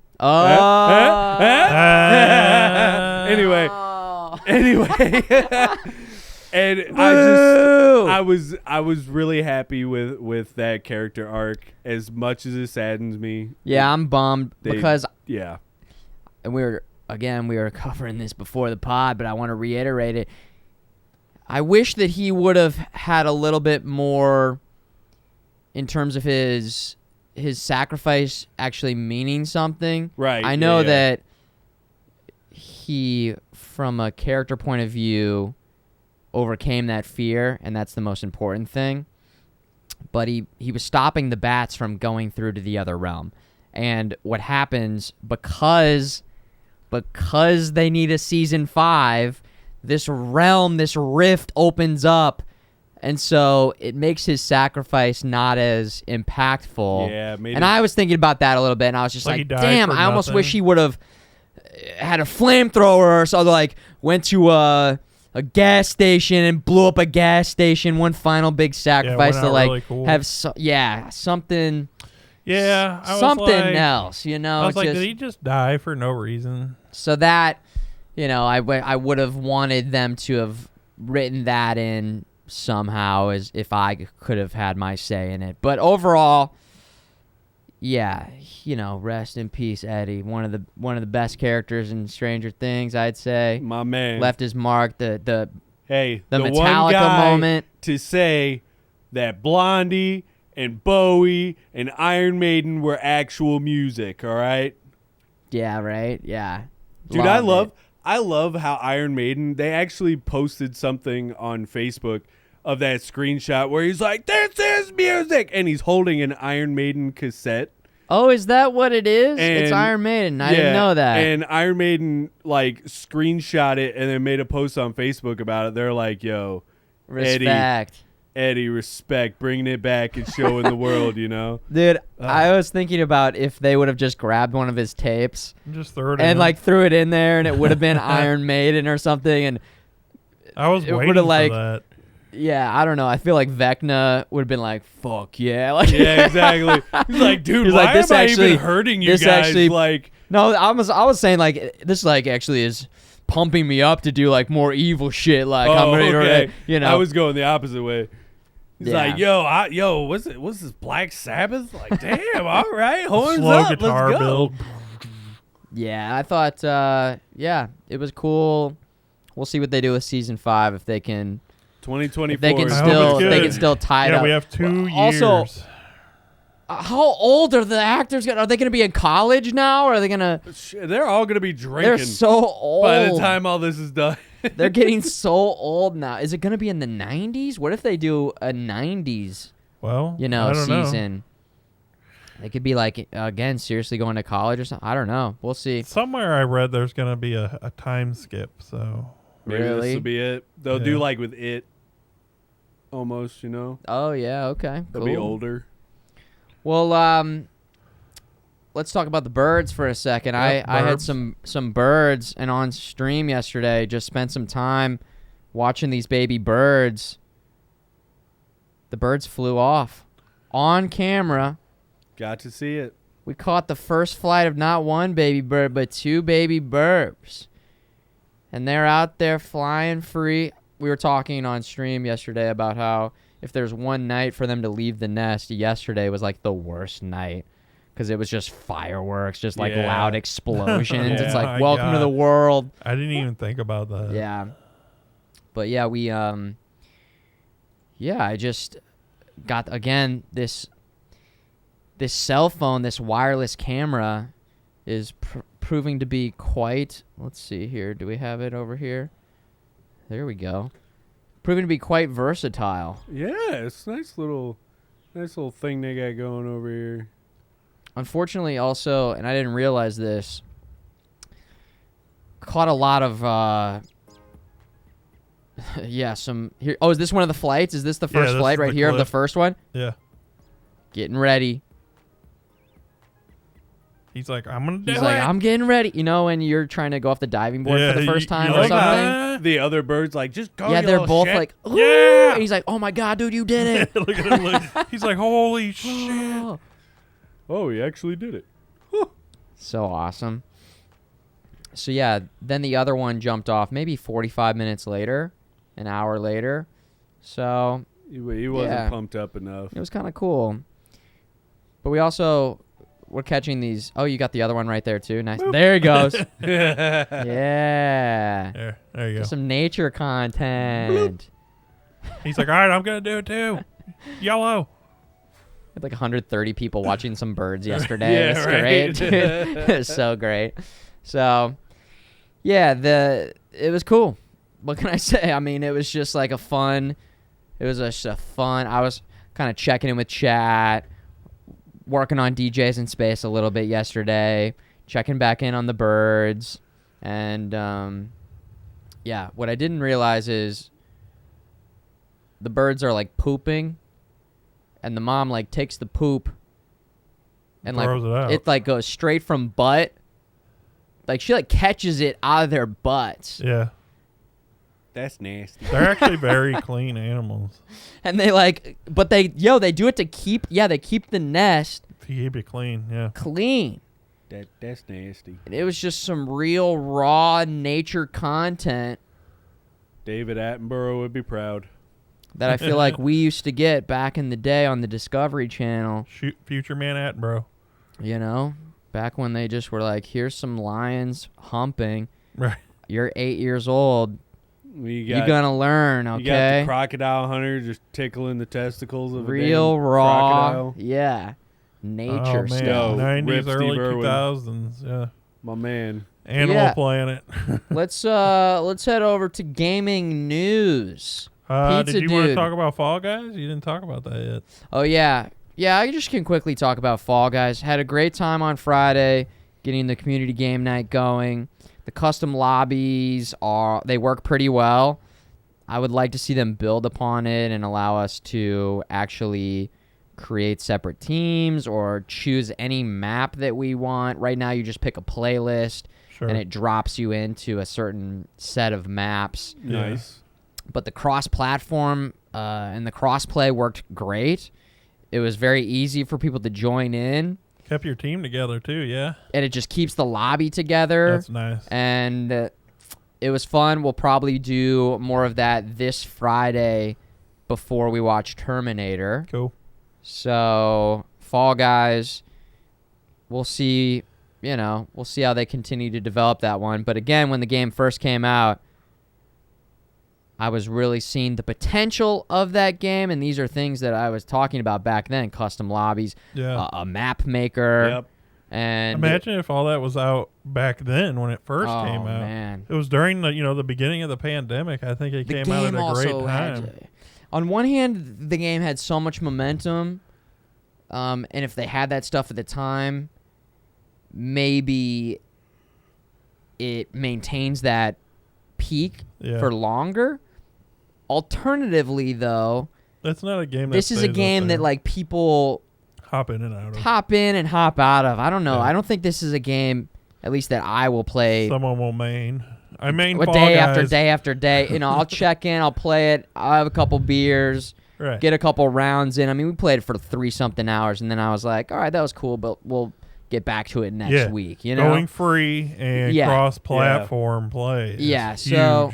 Anyway. And I was really happy with that character arc, as much as it saddens me. Yeah, I'm bummed because and we were covering this before the pod, but I want to reiterate it. I wish that he would have had a little bit more in terms of his sacrifice actually meaning something. Right. I know that he, from a character point of view, overcame that fear, and that's the most important thing. But he was stopping the bats from going through to the other realm. And what happens, because they need a season 5, this realm, this rift opens up, and so it makes his sacrifice not as impactful. Yeah, maybe. And I was thinking about that a little bit, and I was just like damn, I almost wish he would have had a flamethrower or something, like went to a gas station and blew up a gas station, one final big sacrifice to like really cool. Have something. Yeah, something else, you know. I was like, did he just die for no reason? So that, I would have wanted them to have written that in somehow, as if I could have had my say in it. But overall, yeah, rest in peace, Eddie. One of the best characters in Stranger Things, I'd say. My man left his mark. The Metallica one guy moment to say that Blondie and Bowie and Iron Maiden were actual music. All right. Yeah. Right. Yeah. Dude, I love how Iron Maiden, they actually posted something on Facebook of that screenshot where he's like, "This is music," and he's holding an Iron Maiden cassette. Oh, is that what it is? It's Iron Maiden. I didn't know that. And Iron Maiden like screenshot it and then made a post on Facebook about it. They're like, "Yo, respect. Eddie, respect, bringing it back and showing the world, Dude, I was thinking about if they would have just grabbed one of his tapes just threw it and like threw it in there, and it would have been Iron Maiden or something, and I was waiting for that. Yeah, I don't know. I feel like Vecna would have been like, "Fuck yeah!" Like, yeah, exactly. He's like, "Dude, why am I even hurting you guys?" Like, no, I was saying like this like actually is pumping me up to do like more evil shit. Like, I'm ready to, I was going the opposite way. He's like, yo, what's this Black Sabbath? Like, damn, all right, horns slow up, guitar let's go. build. Yeah, I thought, it was cool. We'll see what they do with season 5 if they can. 2024. If they can still tie it up. Yeah, we have 2 years. Also, how old are the actors? Are they going to be in college now? Or are they going to? They're all going to be drinking. They're so old. By the time all this is done. They're getting so old now. Is it going to be in the 90s? What if they do a 90s, season? They could be like, again, seriously going to college or something. I don't know. We'll see. Somewhere I read there's going to be a time skip, so. Maybe really? This will be it. They'll do like with it, almost, Oh, yeah, okay. They'll be older. Well, let's talk about the birds for a second. Yep, I had some birds, and on stream yesterday, just spent some time watching these baby birds. The birds flew off on camera. Got to see it. We caught the first flight of not one baby bird, but 2 baby birds. And they're out there flying free. We were talking on stream yesterday about how, if there's one night for them to leave the nest, yesterday was like the worst night because it was just fireworks, just like loud explosions. It's like, welcome to the world. I didn't even think about that. Yeah. But yeah, we, I just got, again, this cell phone, this wireless camera is proving to be quite, let's see here. Do we have it over here? There we go. Proving to be quite versatile. Yeah, it's a nice little thing they got going over here. Unfortunately, also, and I didn't realize this, caught a lot of, some here. Oh, is this one of the flights? Is this the first flight right here of the first one? Yeah. Getting ready. He's like, I'm going to do it. He's like, I'm getting ready. You know, when you're trying to go off the diving board for the first time or something? The other bird's like, just go. Yeah, they're both like, ooh. Yeah. And he's like, oh my God, dude, you did it. Look at him. He's like, holy shit. Oh, he actually did it. So awesome. So, yeah, then the other one jumped off maybe 45 minutes later, an hour later. So he wasn't pumped up enough. It was kind of cool. But we also... We're catching these. Oh, you got the other one right there, too. Nice. Boop. There he goes. Yeah. There you go. Some nature content. He's like, all right, I'm going to do it, too. Yellow. We had like 130 people watching some birds yesterday. It's great. It's so great. So, yeah, it was cool. What can I say? I mean, it was just like it was just a fun. I was kind of checking in with chat. Working on DJs in space a little bit yesterday, checking back in on the birds, and what I didn't realize is the birds are like pooping, and the mom like takes the poop and like throws it out. It like goes straight from butt, like she like catches it out of their butts. Yeah. That's nasty. They're actually very clean animals. And they like, but they do it to keep, they keep the nest. To keep it clean, yeah. Clean. That's nasty. And it was just some real raw nature content. David Attenborough would be proud. That I feel like we used to get back in the day on the Discovery Channel. Futureman Attenborough. You know, back when they just were like, here's some lions humping. Right. You're 8 years old. You're gonna learn, okay? You got the crocodile hunter just tickling the testicles of real a raw crocodile. Yeah, nature stuff. 90s, early 2000s, yeah. My man. Animal Planet. Let's head over to gaming news. Did you want to talk about Fall Guys? You didn't talk about that yet. Oh yeah, I just can quickly talk about Fall Guys. Had a great time on Friday, getting the community game night going. The custom lobbies they work pretty well. I would like to see them build upon it and allow us to actually create separate teams or choose any map that we want. Right now, you just pick a playlist and it drops you into a certain set of maps. Nice. But the cross-platform and the cross-play worked great. It was very easy for people to join in. Kept your team together, too, yeah. And it just keeps the lobby together. That's nice. And it was fun. We'll probably do more of that this Friday before we watch Terminator. Cool. So, Fall Guys, we'll see, we'll see how they continue to develop that one. But again, when the game first came out, I was really seeing the potential of that game, and these are things that I was talking about back then: custom lobbies, a map maker. Yep. And imagine if all that was out back then when it first came out. Man. It was during the beginning of the pandemic. I think it came out at a great time. On one hand, the game had so much momentum, and if they had that stuff at the time, maybe it maintains that peak for longer. Alternatively, though, that's not a game. This is a game that like people hop in and out of. Hop in and hop out of. I don't know. Yeah. I don't think this is a game, at least that I will play. Someone will main. I main Fall day Guys. After day after day. I'll check in. I'll play it. I'll have a couple beers. Right. Get a couple rounds in. I mean, we played it for 3-something hours, and then I was like, all right, that was cool, but we'll get back to it next week. Going free and cross-platform play. Yeah. Huge. So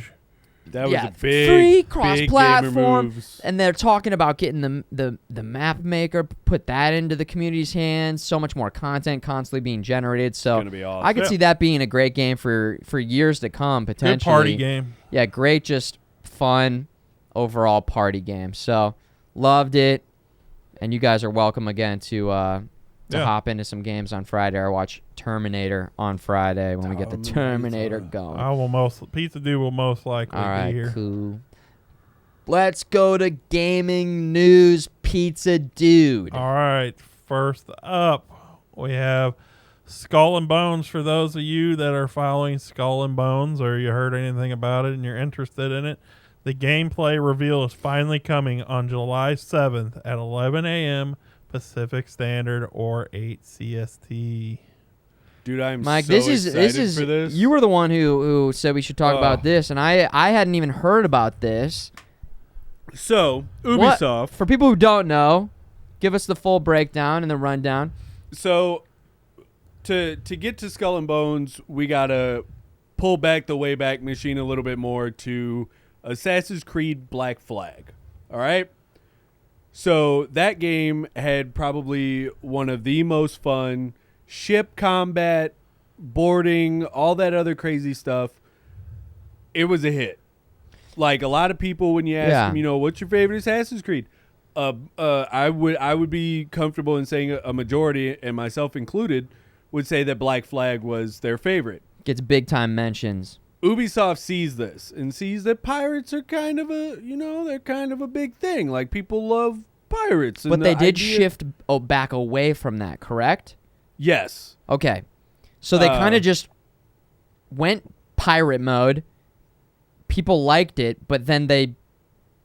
That was yeah, a big, free big cross-platform, gamer moves. and they're talking about getting the map maker, put that into the community's hands. So much more content constantly being generated. So gonna be awesome. I could see that being a great game for years to come, potentially. Good party game. Yeah, great, just fun overall party game. So loved it, and you guys are welcome again to hop into some games on Friday or watch Terminator on Friday when we get the Terminator going. Pizza Dude will most likely All right, be here. cool. Let's go to gaming news, Pizza Dude. All right, first up, we have Skull and Bones. For those of you that are following Skull and Bones or you heard anything about it and you're interested in it, the gameplay reveal is finally coming on July 7th at 11 a.m. Pacific Standard or 8 CST. Dude, I'm Mike, so excited for this. You were the one who said we should talk about this, and I hadn't even heard about this. So, Ubisoft. For people who don't know, give us the full breakdown and the rundown. So, to get to Skull and Bones, we got to pull back the Wayback Machine a little bit more to Assassin's Creed Black Flag. All right? So, that game had probably one of the most fun ship combat, boarding, all that other crazy stuff. It was a hit. Like, a lot of people, when you ask them, what's your favorite Assassin's Creed? I would be comfortable in saying a majority, and myself included, would say that Black Flag was their favorite. Gets big time mentions. Ubisoft sees this and sees that pirates are kind of they're kind of a big thing. Like, people love pirates. But they did shift back away from that, correct? Yes. Okay. So they kind of just went pirate mode. People liked it, but then they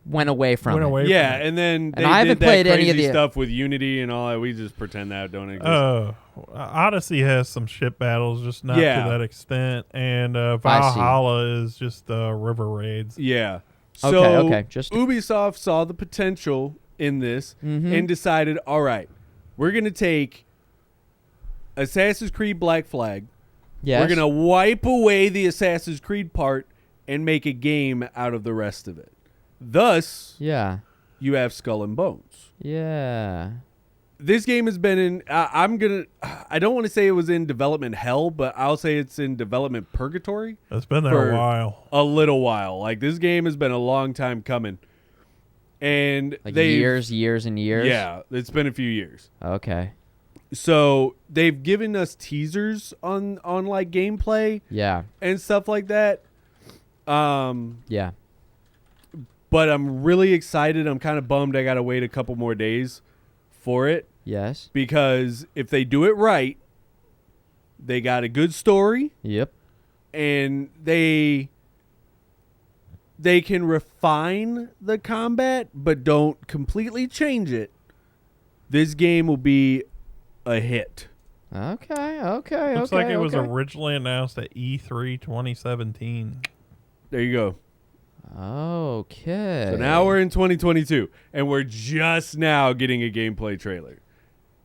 went away from it. Yeah, and then they I haven't did that played crazy any of the stuff with Unity and all that. We just pretend that don't exist. Odyssey has some ship battles, just not to that extent, and Valhalla is just river raids. Yeah. So okay. Just Ubisoft saw the potential in this and decided, all right, we're going to take Assassin's Creed Black Flag. Yes. We're going to wipe away the Assassin's Creed part and make a game out of the rest of it. Thus, you have Skull and Bones. Yeah. This game has been in, I don't want to say it was in development hell, but I'll say it's in development purgatory. It's been there a while. A little while. Like, this game has been a long time coming. And like years and years? Yeah, it's been a few years. Okay. So they've given us teasers on like gameplay. Yeah. And stuff like that. Yeah. But I'm really excited. I'm kind of bummed I got to wait a couple more days for it. Yes. Because if they do it right, they got a good story. Yep. And they can refine the combat, but don't completely change it. This game will be a hit. Okay. Looks like it was originally announced at E3 2017. There you go. Okay. So now we're in 2022, and we're just now getting a gameplay trailer.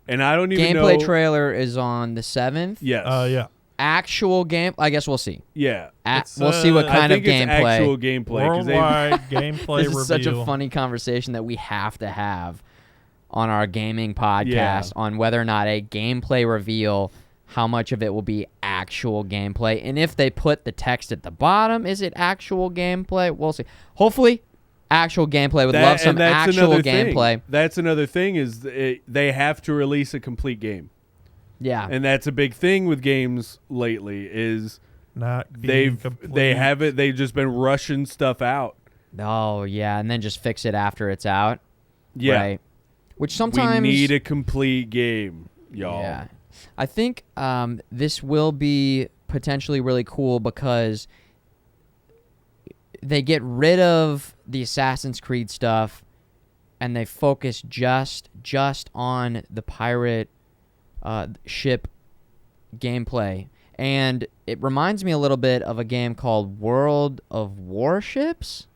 And I don't even know. Gameplay trailer is on the 7th? Yes. Yeah. Actual game? I guess we'll see. Yeah. We'll see what kind of I think gameplay. It's actual gameplay. Worldwide gameplay This reveal. is such a funny conversation that we have to have on our gaming podcast on whether or not a gameplay reveal, how much of it will be actual gameplay. And if they put the text at the bottom, is it actual gameplay? We'll see. Hopefully, actual gameplay. Would love some actual gameplay. That's another thing is they have to release a complete game. Yeah. And that's a big thing with games lately is they've just been rushing stuff out. Oh, yeah, and then just fix it after it's out. Yeah. Right. Which sometimes we need a complete game, y'all. Yeah. I think this will be potentially really cool because they get rid of the Assassin's Creed stuff and they focus just on the pirate ship gameplay. And it reminds me a little bit of a game called World of Warships,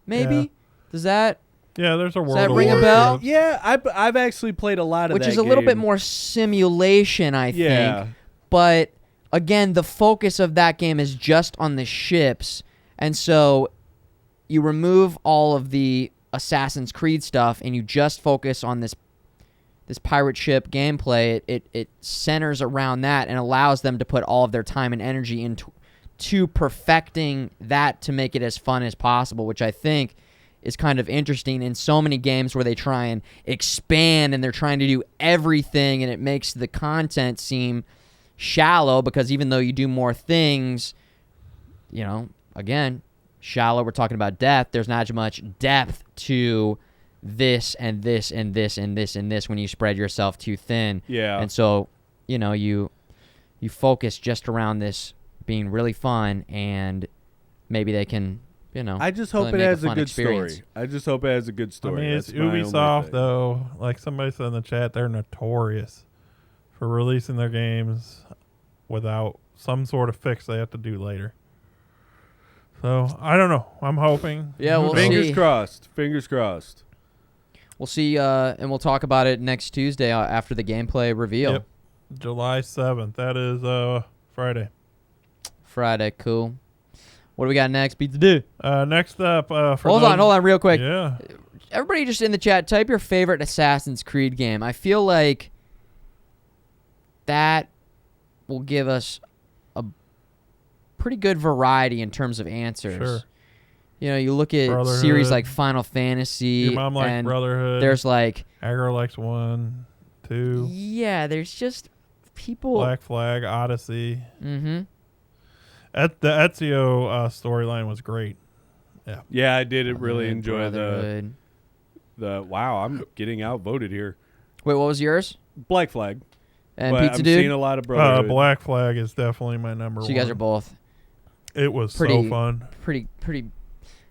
maybe? Yeah. Does that... Yeah, there's a World Does that of ring a Warships. bell? Yeah, I've actually played a lot of that Which is a little game. bit more simulation, I think. But, again, the focus of that game is just on the ships. And so you remove all of the Assassin's Creed stuff and you just focus on this pirate ship gameplay, it centers around that and allows them to put all of their time and energy into perfecting that to make it as fun as possible, which I think is kind of interesting in so many games where they try and expand and they're trying to do everything, and it makes the content seem shallow because even though you do more things, again, shallow, we're talking about depth. There's not as much depth to this and this and this and this and this when you spread yourself too thin. Yeah. And so, you focus just around this being really fun, and maybe they can, I just hope really it make has a good experience. story. I just hope it has a good story. I mean, it's That's my only Ubisoft, thing. though. Like somebody said in the chat, they're notorious for releasing their games without some sort of fix they have to do later. So, I don't know. I'm hoping. Yeah, we'll Fingers see. crossed. Fingers crossed. We'll see, and we'll talk about it next Tuesday after the gameplay reveal. Yep. July 7th. That is Friday. Friday, cool. What do we got next? Beat the dude. Next up, Hold on, real quick. Yeah. Everybody just in the chat, type your favorite Assassin's Creed game. I feel like that will give us a pretty good variety in terms of answers. Sure. You look at Brotherhood. series like Final Fantasy. Your mom likes and Brotherhood. there's like... Aggro likes 1, 2. Yeah, there's just people... Black Flag, Odyssey. Mm-hmm. The Ezio storyline was great. Yeah. Yeah, I did really enjoy Brotherhood. the. Wow, I'm getting outvoted here. Wait, what was yours? Black Flag. And But Pizza I'm Dude? seeing a lot of Brotherhood. Black Flag is definitely my number So one. you guys are both It was pretty- so fun. pretty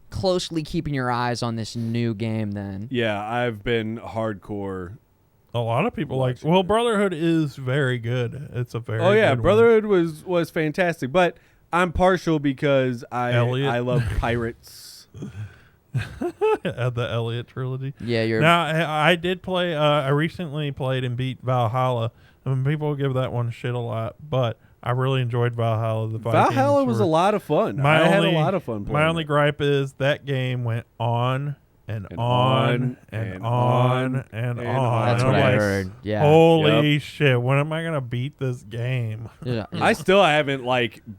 closely keeping your eyes on this new game then. Yeah, I've been hardcore. A lot of people like. Well, Brotherhood is very good. It's a very. Oh yeah, good Brotherhood was fantastic, but I'm partial because Elliot. I love pirates. The Elliot trilogy. Yeah, you're... Now I did play. I recently played and beat Valhalla. I mean, people give that one shit a lot, but I really enjoyed Valhalla. The Vikings Valhalla was were- a lot of fun. I had a lot of fun playing My only it. gripe is that game went on and And on and and on on and and on. on. That's And what I'm I like, heard. Yeah. Holy shit! When am I gonna beat this game? Yeah. I still haven't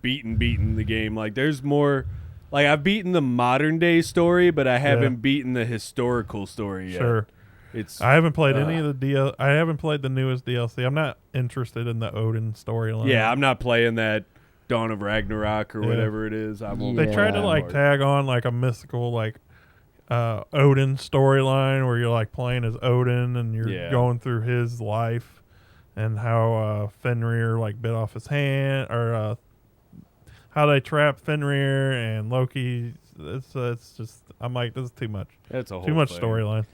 beaten the game. Like there's more. Like I've beaten the modern day story, but I haven't beaten the historical story yet. Sure. It's I haven't played any of the I haven't played the newest DLC. I'm not interested in the Odin storyline. yeah. I'm not playing that Dawn of Ragnarok or Yeah. whatever it is. I won't. Yeah. They tried to play that tag on a mystical Odin storyline where you're playing as Odin and you're Yeah. going through his life and how Fenrir bit off his hand or how they trapped Fenrir and Loki. It's just I'm like, this is too much. That's a whole Too much thing. storyline.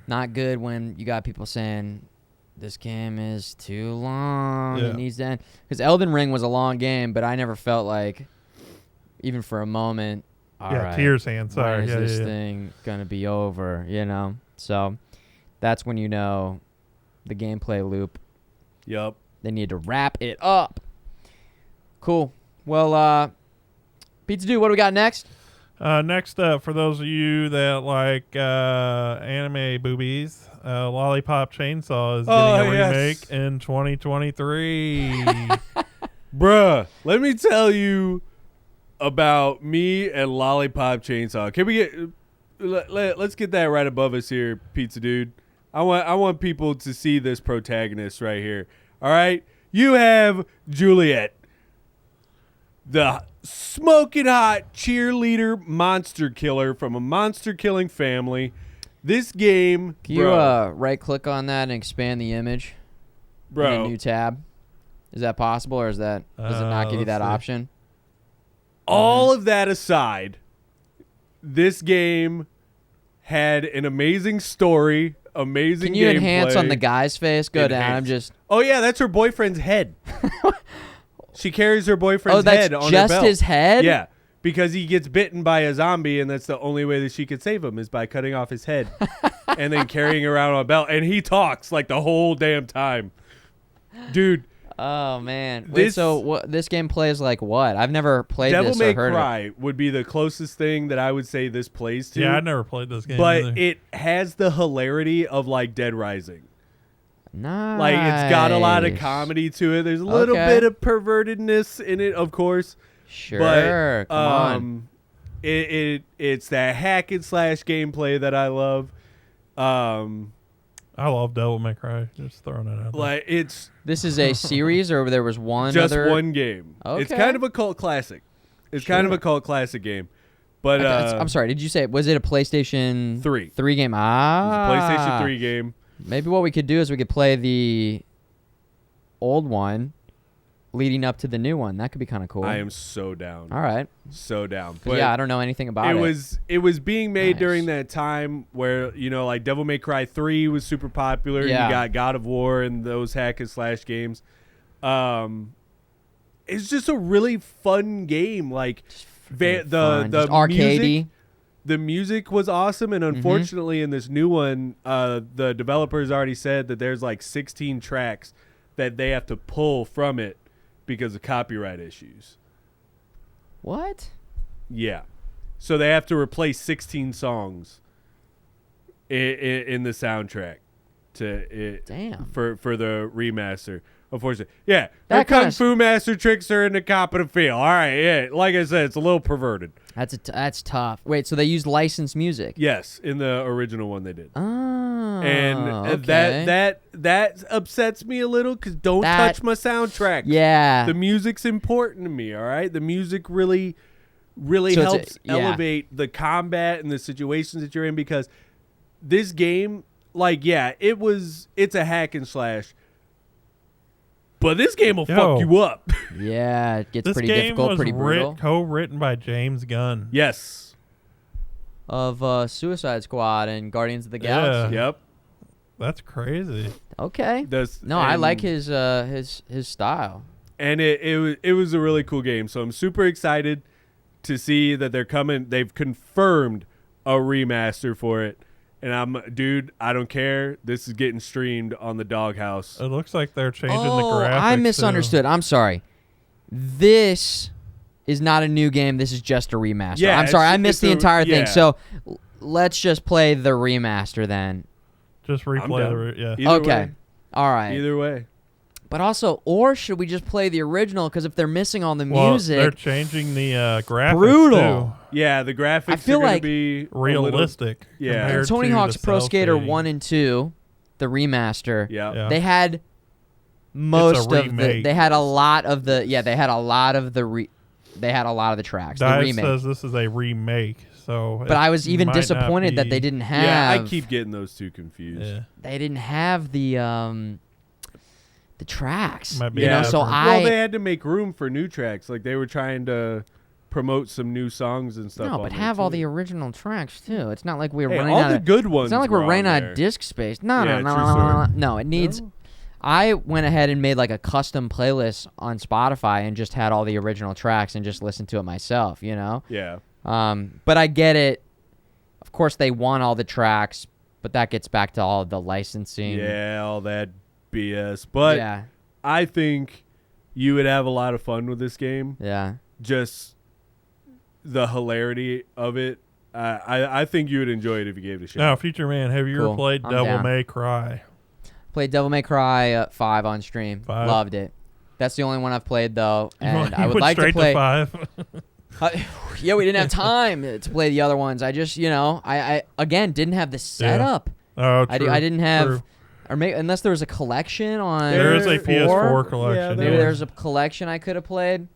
Not good when you got people saying this game is too long. Yeah. It needs to end. Because Elden Ring was a long game, but I never felt like, even for a moment, all Yeah, right, Tears hand. Sorry. when is Yeah, this yeah. thing going to be over, So that's when you know the gameplay loop, Yup. they need to wrap it up. Cool. Well, Pizza Dude, what do we got next? Next up, for those of you that like anime boobies, Lollipop Chainsaw is getting a remake in 2023. Bruh, let me tell you about me and Lollipop Chainsaw. Can we get let's get that right above us here, Pizza Dude. I want people to see this protagonist right here. All right? You have Juliet, the smoking hot cheerleader monster killer from a monster killing family. This game, Can you right click on that and expand the image in a new tab? Is that possible, or does it not give you that let's see. option? All of that aside, this game had an amazing story, amazing Can you gameplay. enhance on the guy's face? Go down. Enhance. I'm just... Oh yeah, that's her boyfriend's head. She carries her boyfriend's Oh, that's head on her just belt. his head? Yeah, because he gets bitten by a zombie, and that's the only way that she could save him is by cutting off his head and then carrying around on a belt. And he talks the whole damn time, dude. Oh man! Wait, This- so this game plays like what? I've never played Devil this May or heard of it. Cry would be the closest thing that I would say this plays to. Yeah, I never played this game but either. it has the hilarity of like Dead Rising. Nice. Like it's got a lot of comedy to it. There's a little Okay. bit of pervertedness in it, of course. Sure, But come on. it's that hack and slash gameplay that I love. I love Devil May Cry. Just throwing it out there. Like it's This is a series, or there was one just other. one game. It's Okay. kind of a cult classic. It's kind of a cult classic game. But I'm sorry. Did you say was it a PlayStation 3. 3 game? It's Ah, a PlayStation 3 game. Maybe what we could do is we could play the old one leading up to the new one. That could be kind of cool. I am so down. All right. So down. 'Cause, But yeah, I don't know anything about it. it was being made Nice. during that time where, you know, like Devil May Cry 3 was super popular. Yeah. You got God of War and those hack and slash games. It's just a really fun game. Like the Fun, just arcadey. music, the music was awesome, and unfortunately in this new one, the developers already said that there's like 16 tracks that they have to pull from it because of copyright issues. What? Yeah. So they have to replace 16 songs in the soundtrack Damn. for the remaster. Unfortunately. Yeah. That The Kung kinda Fu Master tricks are in the cop of the field. All right. Yeah. Like I said, it's a little perverted. That's tough. Wait, so they used licensed music? Yes. In the original one they did. Oh. And okay. that upsets me a little because don't That- touch my soundtrack. Yeah. The music's important to me, all right? The music really So it's a- helps yeah. elevate the combat and the situations that you're in because this game, like, yeah, it's a hack and slash, but this game will fuck you up. Yeah, it gets this pretty game difficult, was pretty brutal. co-written by James Gunn. Yes. Of Suicide Squad and Guardians of the Galaxy. Yep. That's crazy. Okay. This- No, I and- like his style. And it was a really cool game. So I'm super excited to see that they're coming. They've confirmed a remaster for it. And I don't care. This is getting streamed on the Doghouse. It looks like they're changing the Oh, graphics. I too. misunderstood. I'm sorry. This is not a new game. This is just a remaster. Yeah, I'm sorry. I it's missed the a- entire yeah. thing. So let's just play the remaster then. Just I'm replay down. the yeah. Either Okay. way. All right. Either way. But also, or should we just play the original? Because if they're missing all the Well, music, they're changing the graphics Brutal. Yeah, the graphics I feel are going like to be too. Realistic. Yeah. compared and Tony to Hawk's the Pro cell Skater shading. 1 and 2, the remaster, Yeah. Yeah. they had most of the. remake. They had a lot of the. Yeah, they had a lot of the. They had a lot of the tracks. The Dive remake. says this is a remake, so. But I was even might not disappointed that be- they didn't have. Yeah, I keep getting those two confused. Yeah. They didn't have the tracks. Might be You know, different. so Well, they I. had to make room for new tracks. Like they were trying to promote some new songs and stuff. No, on but there, have all too. the original tracks too. It's not like we're Hey, running all out the of. good ones. It's not like were we're running on out there. of disk space. No, Yeah, no, true no, no, no, story. no. It needs. No? I went ahead and made like a custom playlist on Spotify and just had all the original tracks and just listened to it myself. You know. Yeah. But I get it. Of course, they want all the tracks, but that gets back to all the licensing. Yeah, all that BS. But yeah, I think you would have a lot of fun with this game. yeah. Just the hilarity of it. I think you would enjoy it if you gave it a shot. Now, Futureman, have you Cool. ever played I'm Devil down. May Cry? Played Devil May Cry 5 on stream. 5? Loved it. That's the only one I've played though, You and went- I you would went like to straight play. 5. Yeah, we didn't have time to play the other ones. I just, I again didn't have the setup. Oh, I true. didn't have, true. or maybe unless there was a collection on. There is a PS4 Yeah, collection. Maybe there there's a collection I could have played.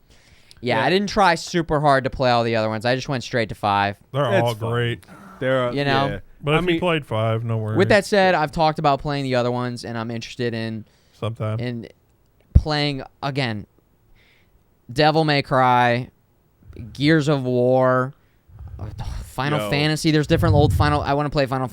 Yeah, Yeah. I didn't try super hard to play all the other ones. I just went straight to 5. They're That's all fine. great. There, You know? yeah. But I if mean, you played 5, no worries. With that said, I've talked about playing the other ones, and I'm interested in sometime. playing again. Devil May Cry, Gears of War, Final Yo. Fantasy. There's different old Final. I want to play Final.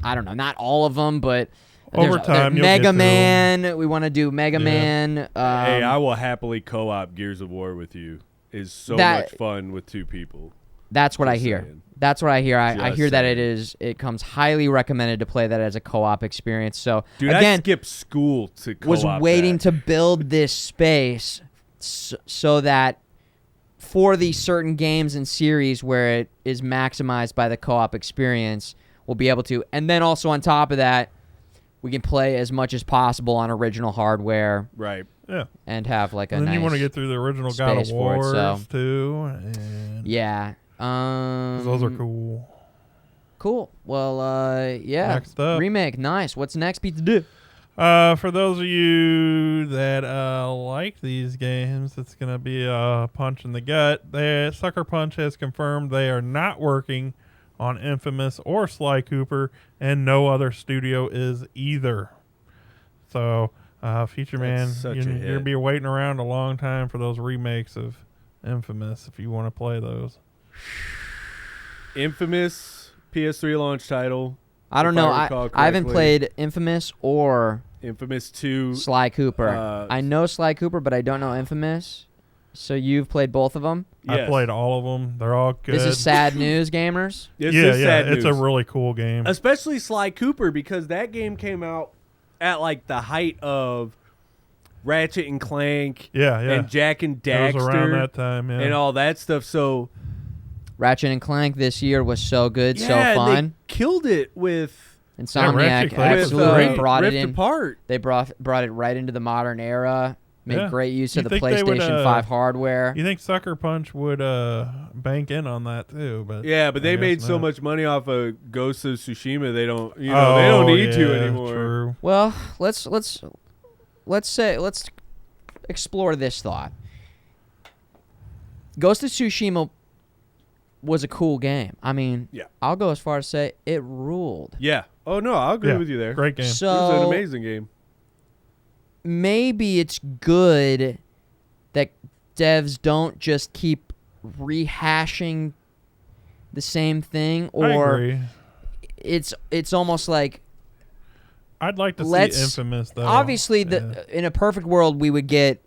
I don't know, not all of them, but Over there's, time, you'll Mega get to 'em. Man. We want to do Mega Yeah. Man. hey, I will happily co-op Gears of War with you. Is so That- much fun with two people. That's what I Just hear. saying. That's what I hear. I Just hear that saying. it comes highly recommended to play that as a co-op experience. So Dude, I again, skipped school to co-op was waiting that. to build this space so that for these certain games and series where it is maximized by the co-op experience, we'll be able to. And then also on top of that, we can play as much as possible on original hardware Right. Yeah. and have like a And then nice you want to get through the original God of space for it, Wars so. too. And Yeah. 'cause those are cool. Cool. Well, yeah. Next up. Remake. Nice. What's next, Pizza Do? For those of you that like these games, it's going to be a punch in the gut. Sucker Punch has confirmed they are not working on Infamous or Sly Cooper, and no other studio is either. So, Futureman, That's such a you're hit. going to be waiting around a long time for those remakes of Infamous if you want to play those. Infamous PS3 launch title. I don't If I know. recall I haven't correctly. played Infamous or Infamous 2. Sly Cooper. Uh, I know Sly Cooper, but I don't know Infamous. So you've played both of them? I Yes. played all of them. They're all good. This is sad news, gamers. This yeah, is yeah. sad It's a news. really cool game. Especially Sly Cooper, because that game came out at like the height of Ratchet and Clank Yeah, yeah. and Jack and It was around Daxter that time, yeah. and all that stuff. So Ratchet and Clank this year was so good, so yeah, fun. they killed it with Insomniac Ratchet and Clank was absolutely great. brought Rift it in. Apart. They brought it right into the modern era. Made Yeah. great use You of the think they would, PlayStation 5 hardware. You think Sucker Punch would bank in on that too? But Yeah, but I they guess made so not. much money off of Ghost of Tsushima. They don't, they don't need to yeah, anymore. True. Well, let's explore this thought. Ghost of Tsushima was a cool game. I mean, Yeah. I'll go as far as say it ruled. Yeah. Oh no, I'll agree Yeah, with you there. Great game. It was So an amazing game. maybe it's good that devs don't just keep rehashing the same thing, I or agree. it's almost like I'd like to see let's- Infamous though. obviously Yeah. in a perfect world we would get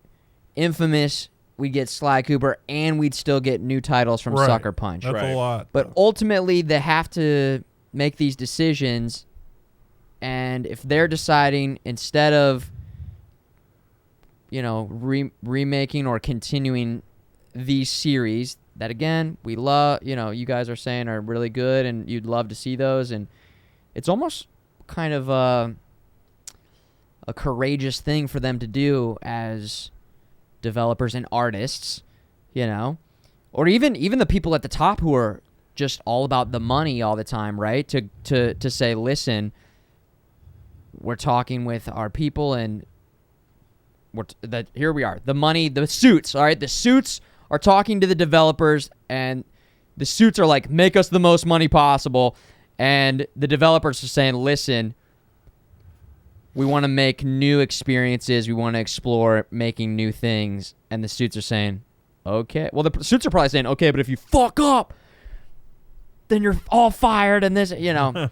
Infamous, we'd get Sly Cooper, and we'd still get new titles from Right. Sucker Punch. That's Right. a lot. But ultimately, they have to make these decisions, and if they're deciding instead of, remaking or continuing these series that again we love, you guys are saying are really good, and you'd love to see those, and it's almost kind of a courageous thing for them to do as developers and artists, or even the people at the top who are just all about the money all the time, right? To say, listen, we're talking with our people, and here we are. The money, the suits, all right? The suits are talking to the developers, and the suits are like, make us the most money possible, and the developers are saying, listen, we want to make new experiences. We want to explore making new things. And the suits are saying, okay. Well, the suits are probably saying, okay, but if you fuck up, then you're all fired. And this, And I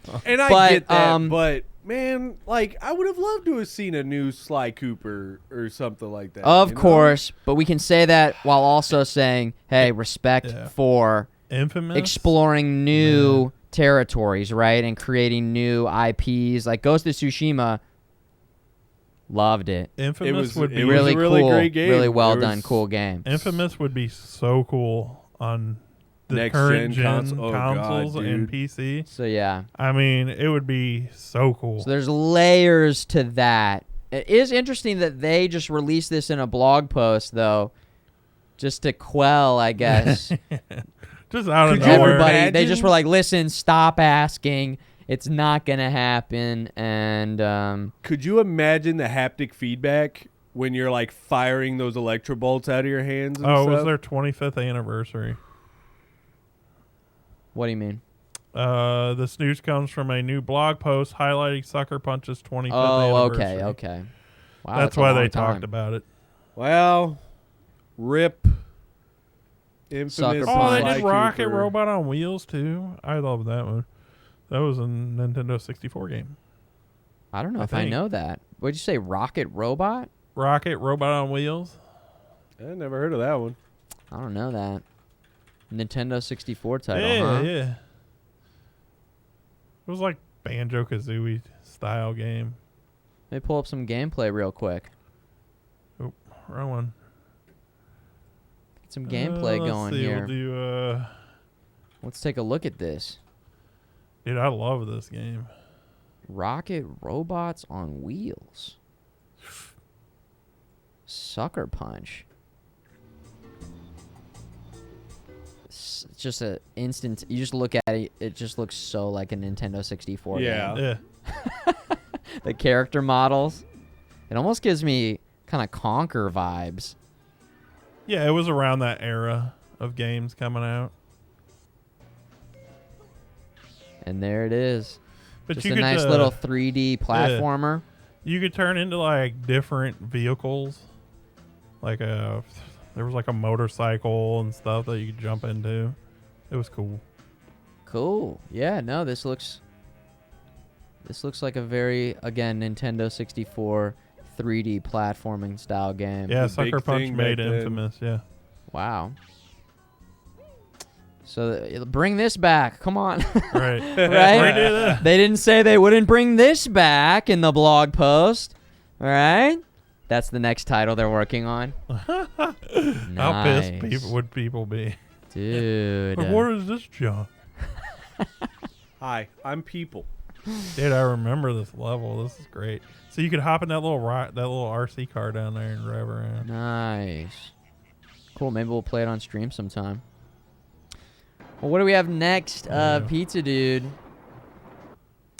But, get that, but man, like I would have loved to have seen a new Sly Cooper or something like that. Of course. But we can say that while also saying, hey, respect Yeah. for Infamous. exploring new territories, right? And creating new IPs. Like Ghost of Tsushima, loved it. Infamous would be it was Really a really cool, great game. really well It was- done, cool game. Infamous would be so cool on the Next current gen gen console. Oh, God, consoles and dude. PC. So yeah. I mean, it would be so cool. So there's layers to that. It is interesting that they just released this in a blog post, though, just to quell, I guess, Just out of Could you nowhere. everybody. They just imagine? were like, "Listen, stop asking. It's not gonna happen." And Could you imagine the haptic feedback when you're like firing those electro bolts out of your hands? And Oh, it stuff? was their 25th anniversary. what do you mean? This news comes from a new blog post highlighting Sucker Punch's 25th Oh, anniversary. okay. Wow, That's a why long they time. talked about it. Well, rip. Infamous. Sucker Oh, they Punch. did Sly Rocket Cooper. Robot on Wheels too. I love that one. That was a Nintendo 64 game. I don't know I if I think. know that. What'd you say, Rocket Robot? Rocket Robot on Wheels. I never heard of that one. I don't know that. Nintendo 64 title, Yeah, huh? yeah. It was like Banjo-Kazooie style game. Let me pull up some gameplay real quick. Oh, wrong one. Get some gameplay let's going see, here. We'll do, Let's take a look at this. dude, I love this game. Rocket robots on wheels. Sucker Punch. It's just a instant. You just look at it. It just looks so like a Nintendo 64 Yeah. game. Yeah. The character models. It almost gives me kind of Conquer vibes. Yeah, it was around that era of games coming out. And there it is. But Just you a could, nice little 3D platformer. You could turn into like different vehicles. Like there was like a motorcycle and stuff that you could jump into. It was cool. Cool. Yeah, no, this looks like a very, again, Nintendo 64 3D platforming style game. Yeah, The Sucker big Punch thing made back then. Infamous, yeah. Wow. So bring this back. Come on. Right. Right? Redo that. They didn't say they wouldn't bring this back in the blog post. All right? That's the next title they're working on. How Nice. pissed would people be? Dude. Like, what is this junk? Hi, I'm people. Dude, I remember this level. This is great. So you could hop in that little RC car down there and drive around. Nice. Cool. Maybe we'll play it on stream sometime. Well, what do we have next, Pizza Dude?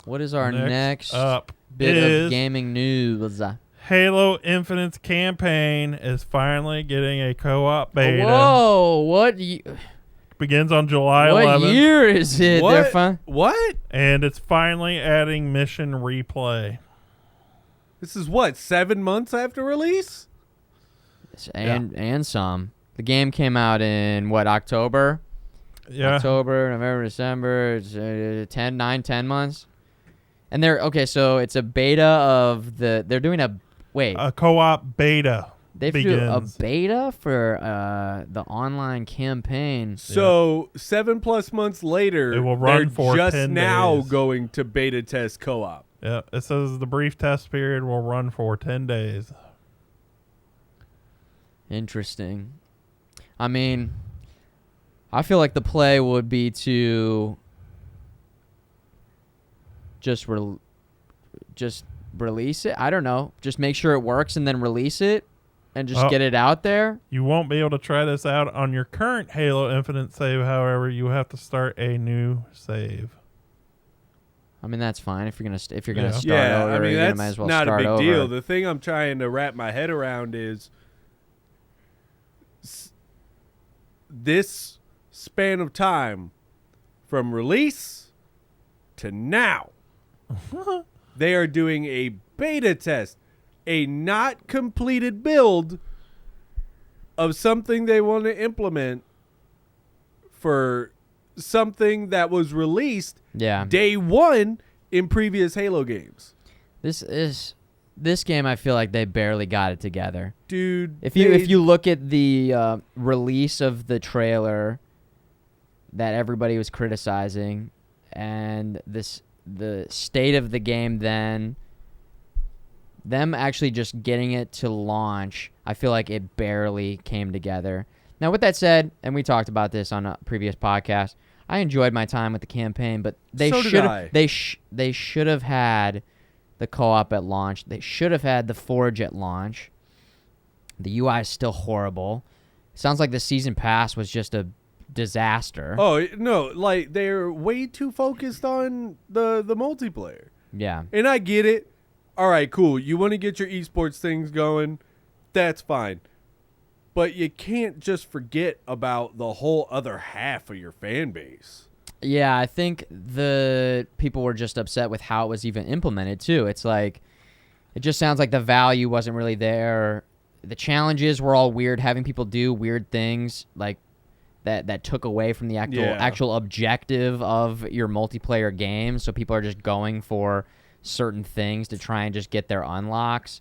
What is our next up bit is of gaming news? Halo Infinite's campaign is finally getting a co-op beta. Whoa! What? Begins on July What 11th. year is it? What? What? And it's finally adding mission replay. This is what, 7 months after release? And some. The game came out in what, October? Yeah. October, November, December. It's 10 months. And so it's a beta of they're doing a co-op beta. They have to do a begins. beta for the online campaign. So 7+ months later, It will run they're for just 10 now days. going to beta test co-op. Yeah. It says the brief test period will run for 10 days. Interesting. I mean, I feel like the play would be to just release it. I don't know. Just make sure it works and then release it and just get it out there. You won't be able to try this out on your current Halo Infinite save. However, you have to start a new save. I mean, that's fine if you're gonna start Yeah, over. I mean, you're that's might as well not a start big over. deal. The thing I'm trying to wrap my head around is this span of time from release to now. They are doing a beta test, a not completed build of something they want to implement for something that was released Yeah. day one in previous Halo games. This game. I feel like they barely got it together. Dude, If you look at the release of the trailer that everybody was criticizing, and the state of the game, then them actually just getting it to launch, I feel like it barely came together. Now, with that said, and we talked about this on a previous podcast, I enjoyed my time with the campaign, but they So did should I. they should have had the co-op at launch. They should have had the Forge at launch. The UI is still horrible. Sounds like the season pass was just a disaster. Oh no, like they're way too focused on the multiplayer. Yeah. And I get it. All right, cool. You want to get your esports things going, that's fine. But you can't just forget about the whole other half of your fan base. Yeah, I think the people were just upset with how it was even implemented too. It's like it just sounds like the value wasn't really there. The challenges were all weird, having people do weird things like that took away from the actual objective of your multiplayer game. So people are just going for certain things to try and just get their unlocks.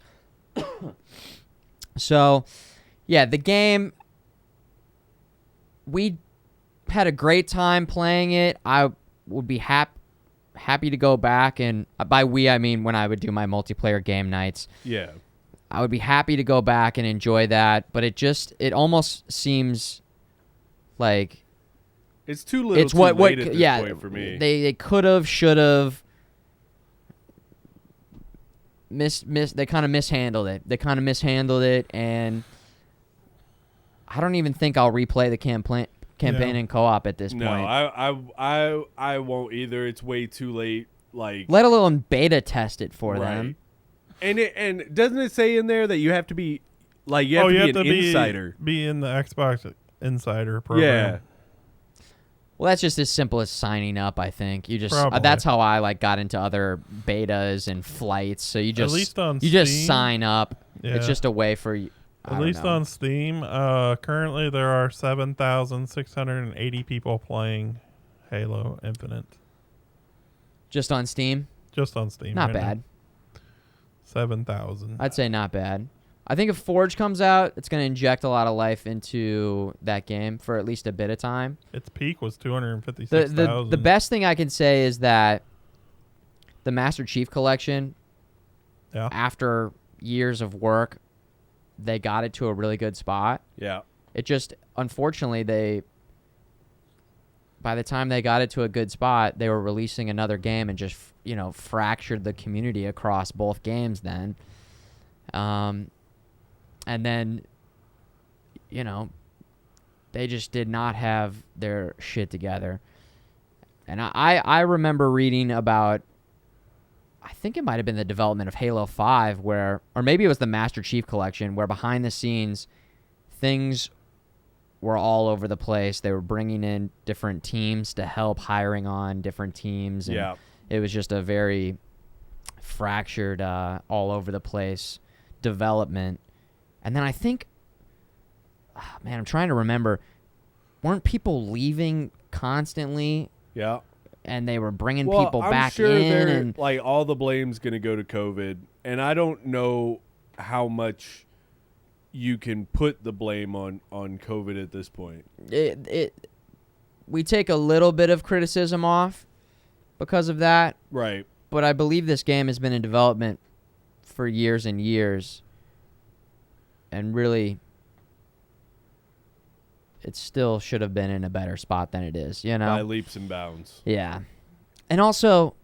So, yeah, the game, had a great time playing it. I would be happy to go back, and by we I mean when I would do my multiplayer game nights. Yeah. I would be happy to go back and enjoy that, but it almost seems like it's too little. It's too what late at this point for me. They could have, should have. They kind of mishandled it. And I don't even think I'll replay the campaign and co-op at this point. No, I won't either. It's way too late. Like, let alone beta test it for them. And doesn't it say in there that you have to be like you have to be an insider? Be in the Xbox Insider program. Yeah. Well, that's just as simple as signing up, I think. You just Probably. That's how I like got into other betas and flights. So you just At least on you Steam, just sign up. Yeah. It's just a way for you. At least on Steam, currently there are 7,680 people playing Halo Infinite. Just on Steam? Just on Steam. Not right bad. now. 7,000. I'd say not bad. I think if Forge comes out, it's going to inject a lot of life into that game for at least a bit of time. Its peak was 256,000. The best thing I can say is that the Master Chief Collection, after years of work, they got it to a really good spot. Yeah. It just, unfortunately, by the time they got it to a good spot, they were releasing another game and just, fractured the community across both games then. And then, they just did not have their shit together. And I remember reading about, I think it might have been the development of Halo 5 or maybe it was the Master Chief Collection, where behind the scenes things were all over the place. They were bringing in different teams to help, hiring on different teams. And it was just a very fractured, all over the place development. And then I think, I'm trying to remember, weren't people leaving constantly? Yeah. And they were bringing people back sure in, and like all the blame's going to go to COVID, and I don't know how much you can put the blame on COVID at this point. We take a little bit of criticism off because of that, right? But I believe this game has been in development for years and years, and really, it still should have been in a better spot than it is, By leaps and bounds. Yeah. And also,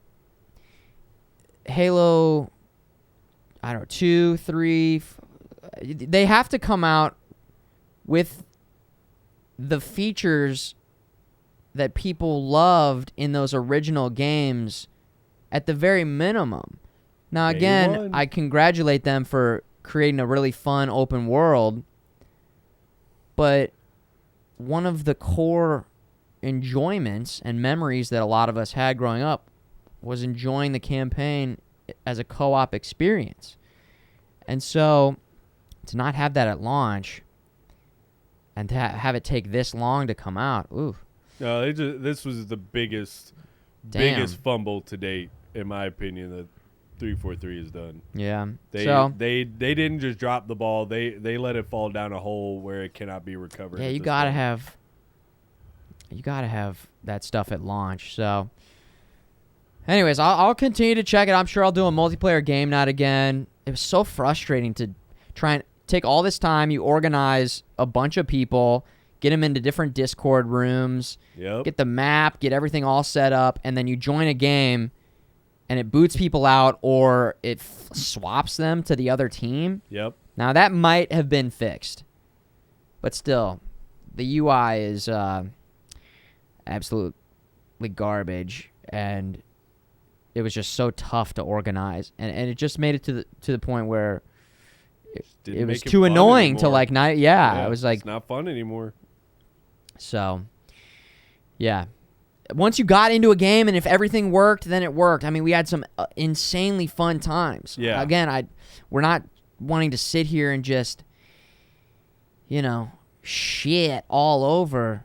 Halo, 2, 3, they have to come out with the features that people loved in those original games at the very minimum. Now, again, I congratulate them for creating a really fun open world, but one of the core enjoyments and memories that a lot of us had growing up was enjoying the campaign as a co-op experience. And so to not have that at launch and to have it take this long to come out, ooh. No, this was the biggest fumble to date, in my opinion, that 343 has done. Yeah. They didn't just drop the ball. They let it fall down a hole where it cannot be recovered. Yeah, you gotta have that stuff at launch. So, anyways, I'll continue to check it. I'm sure I'll do a multiplayer game night again. It was so frustrating to try and take all this time. You organize a bunch of people, get them into different Discord rooms, get the map, get everything all set up, and then you join a game, and it boots people out or it swaps them to the other team. Yep. Now, that might have been fixed, but still, the UI is absolutely garbage, and it was just so tough to organize, and it just made it to the point where it was too annoying to like not. Yeah, I was like, it's not fun anymore. So, yeah. Once you got into a game and if everything worked, then it worked. I mean, we had some insanely fun times. Yeah. Again, we're not wanting to sit here and just, shit all over.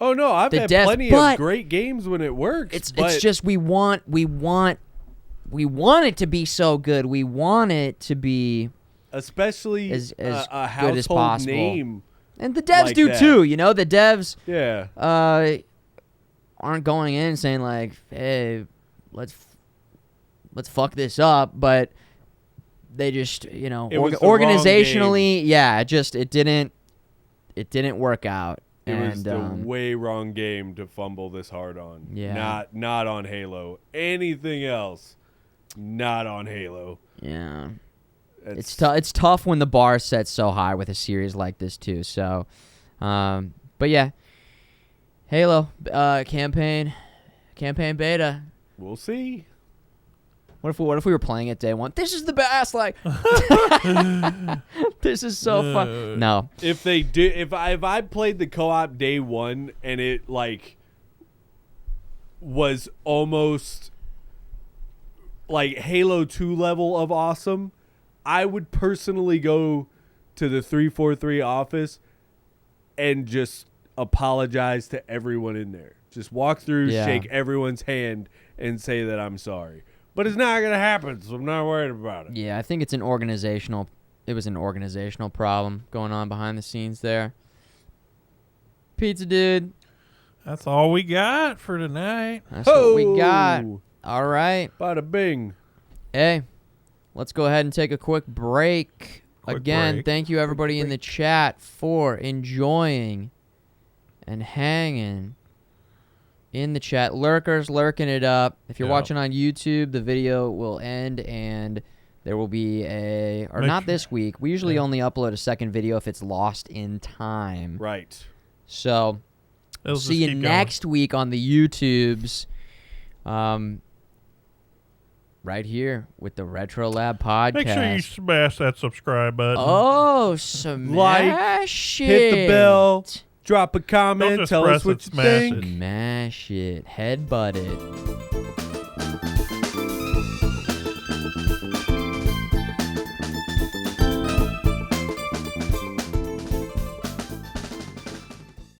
Oh no, I've had plenty of great games when it works. It's just we want it to be so good. We want it to be especially as a good as household possible. name And the devs like do that. too, you know? The devs Yeah. aren't going in saying like, "Hey, let's fuck this up," but they just, you know, It was the wrong organizationally, yeah, it didn't work out. It was the And way wrong game to fumble this hard on. Yeah. Not on Halo. Anything else, not on Halo. yeah. It's tough when the bar is set so high with a series like this too. So, but yeah, Halo campaign beta. We'll see. What if we were playing it day one? This is the best. Like, this is so fun. No, If they did, if I played the co-op day one and it like was almost like Halo 2 level of awesome, I would personally go to the 343 office and just apologize to everyone in there. Just walk through, Yeah. shake everyone's hand, and say that I'm sorry. But it's not going to happen, so I'm not worried about it. yeah, I think it was an organizational problem going on behind the scenes there. Pizza dude, That's all we got for tonight. that's what we got. All right. Bada bing. Hey, let's go ahead and take a quick break. Again, break. thank you everybody in the chat for enjoying and hanging in the chat. Lurkers lurking it up. If you're Yeah. watching on YouTube, the video will end and there will be not this week. We usually only upload a second video if it's lost in time. Right. So It'll see just you keep going. next week on the YouTubes. Right here with the RetroLab podcast. Make sure you smash that subscribe button. Oh, smash it. Hit the bell. Drop a Don't comment. just Tell press us what it, you smash think. it. Smash it. Headbutt it.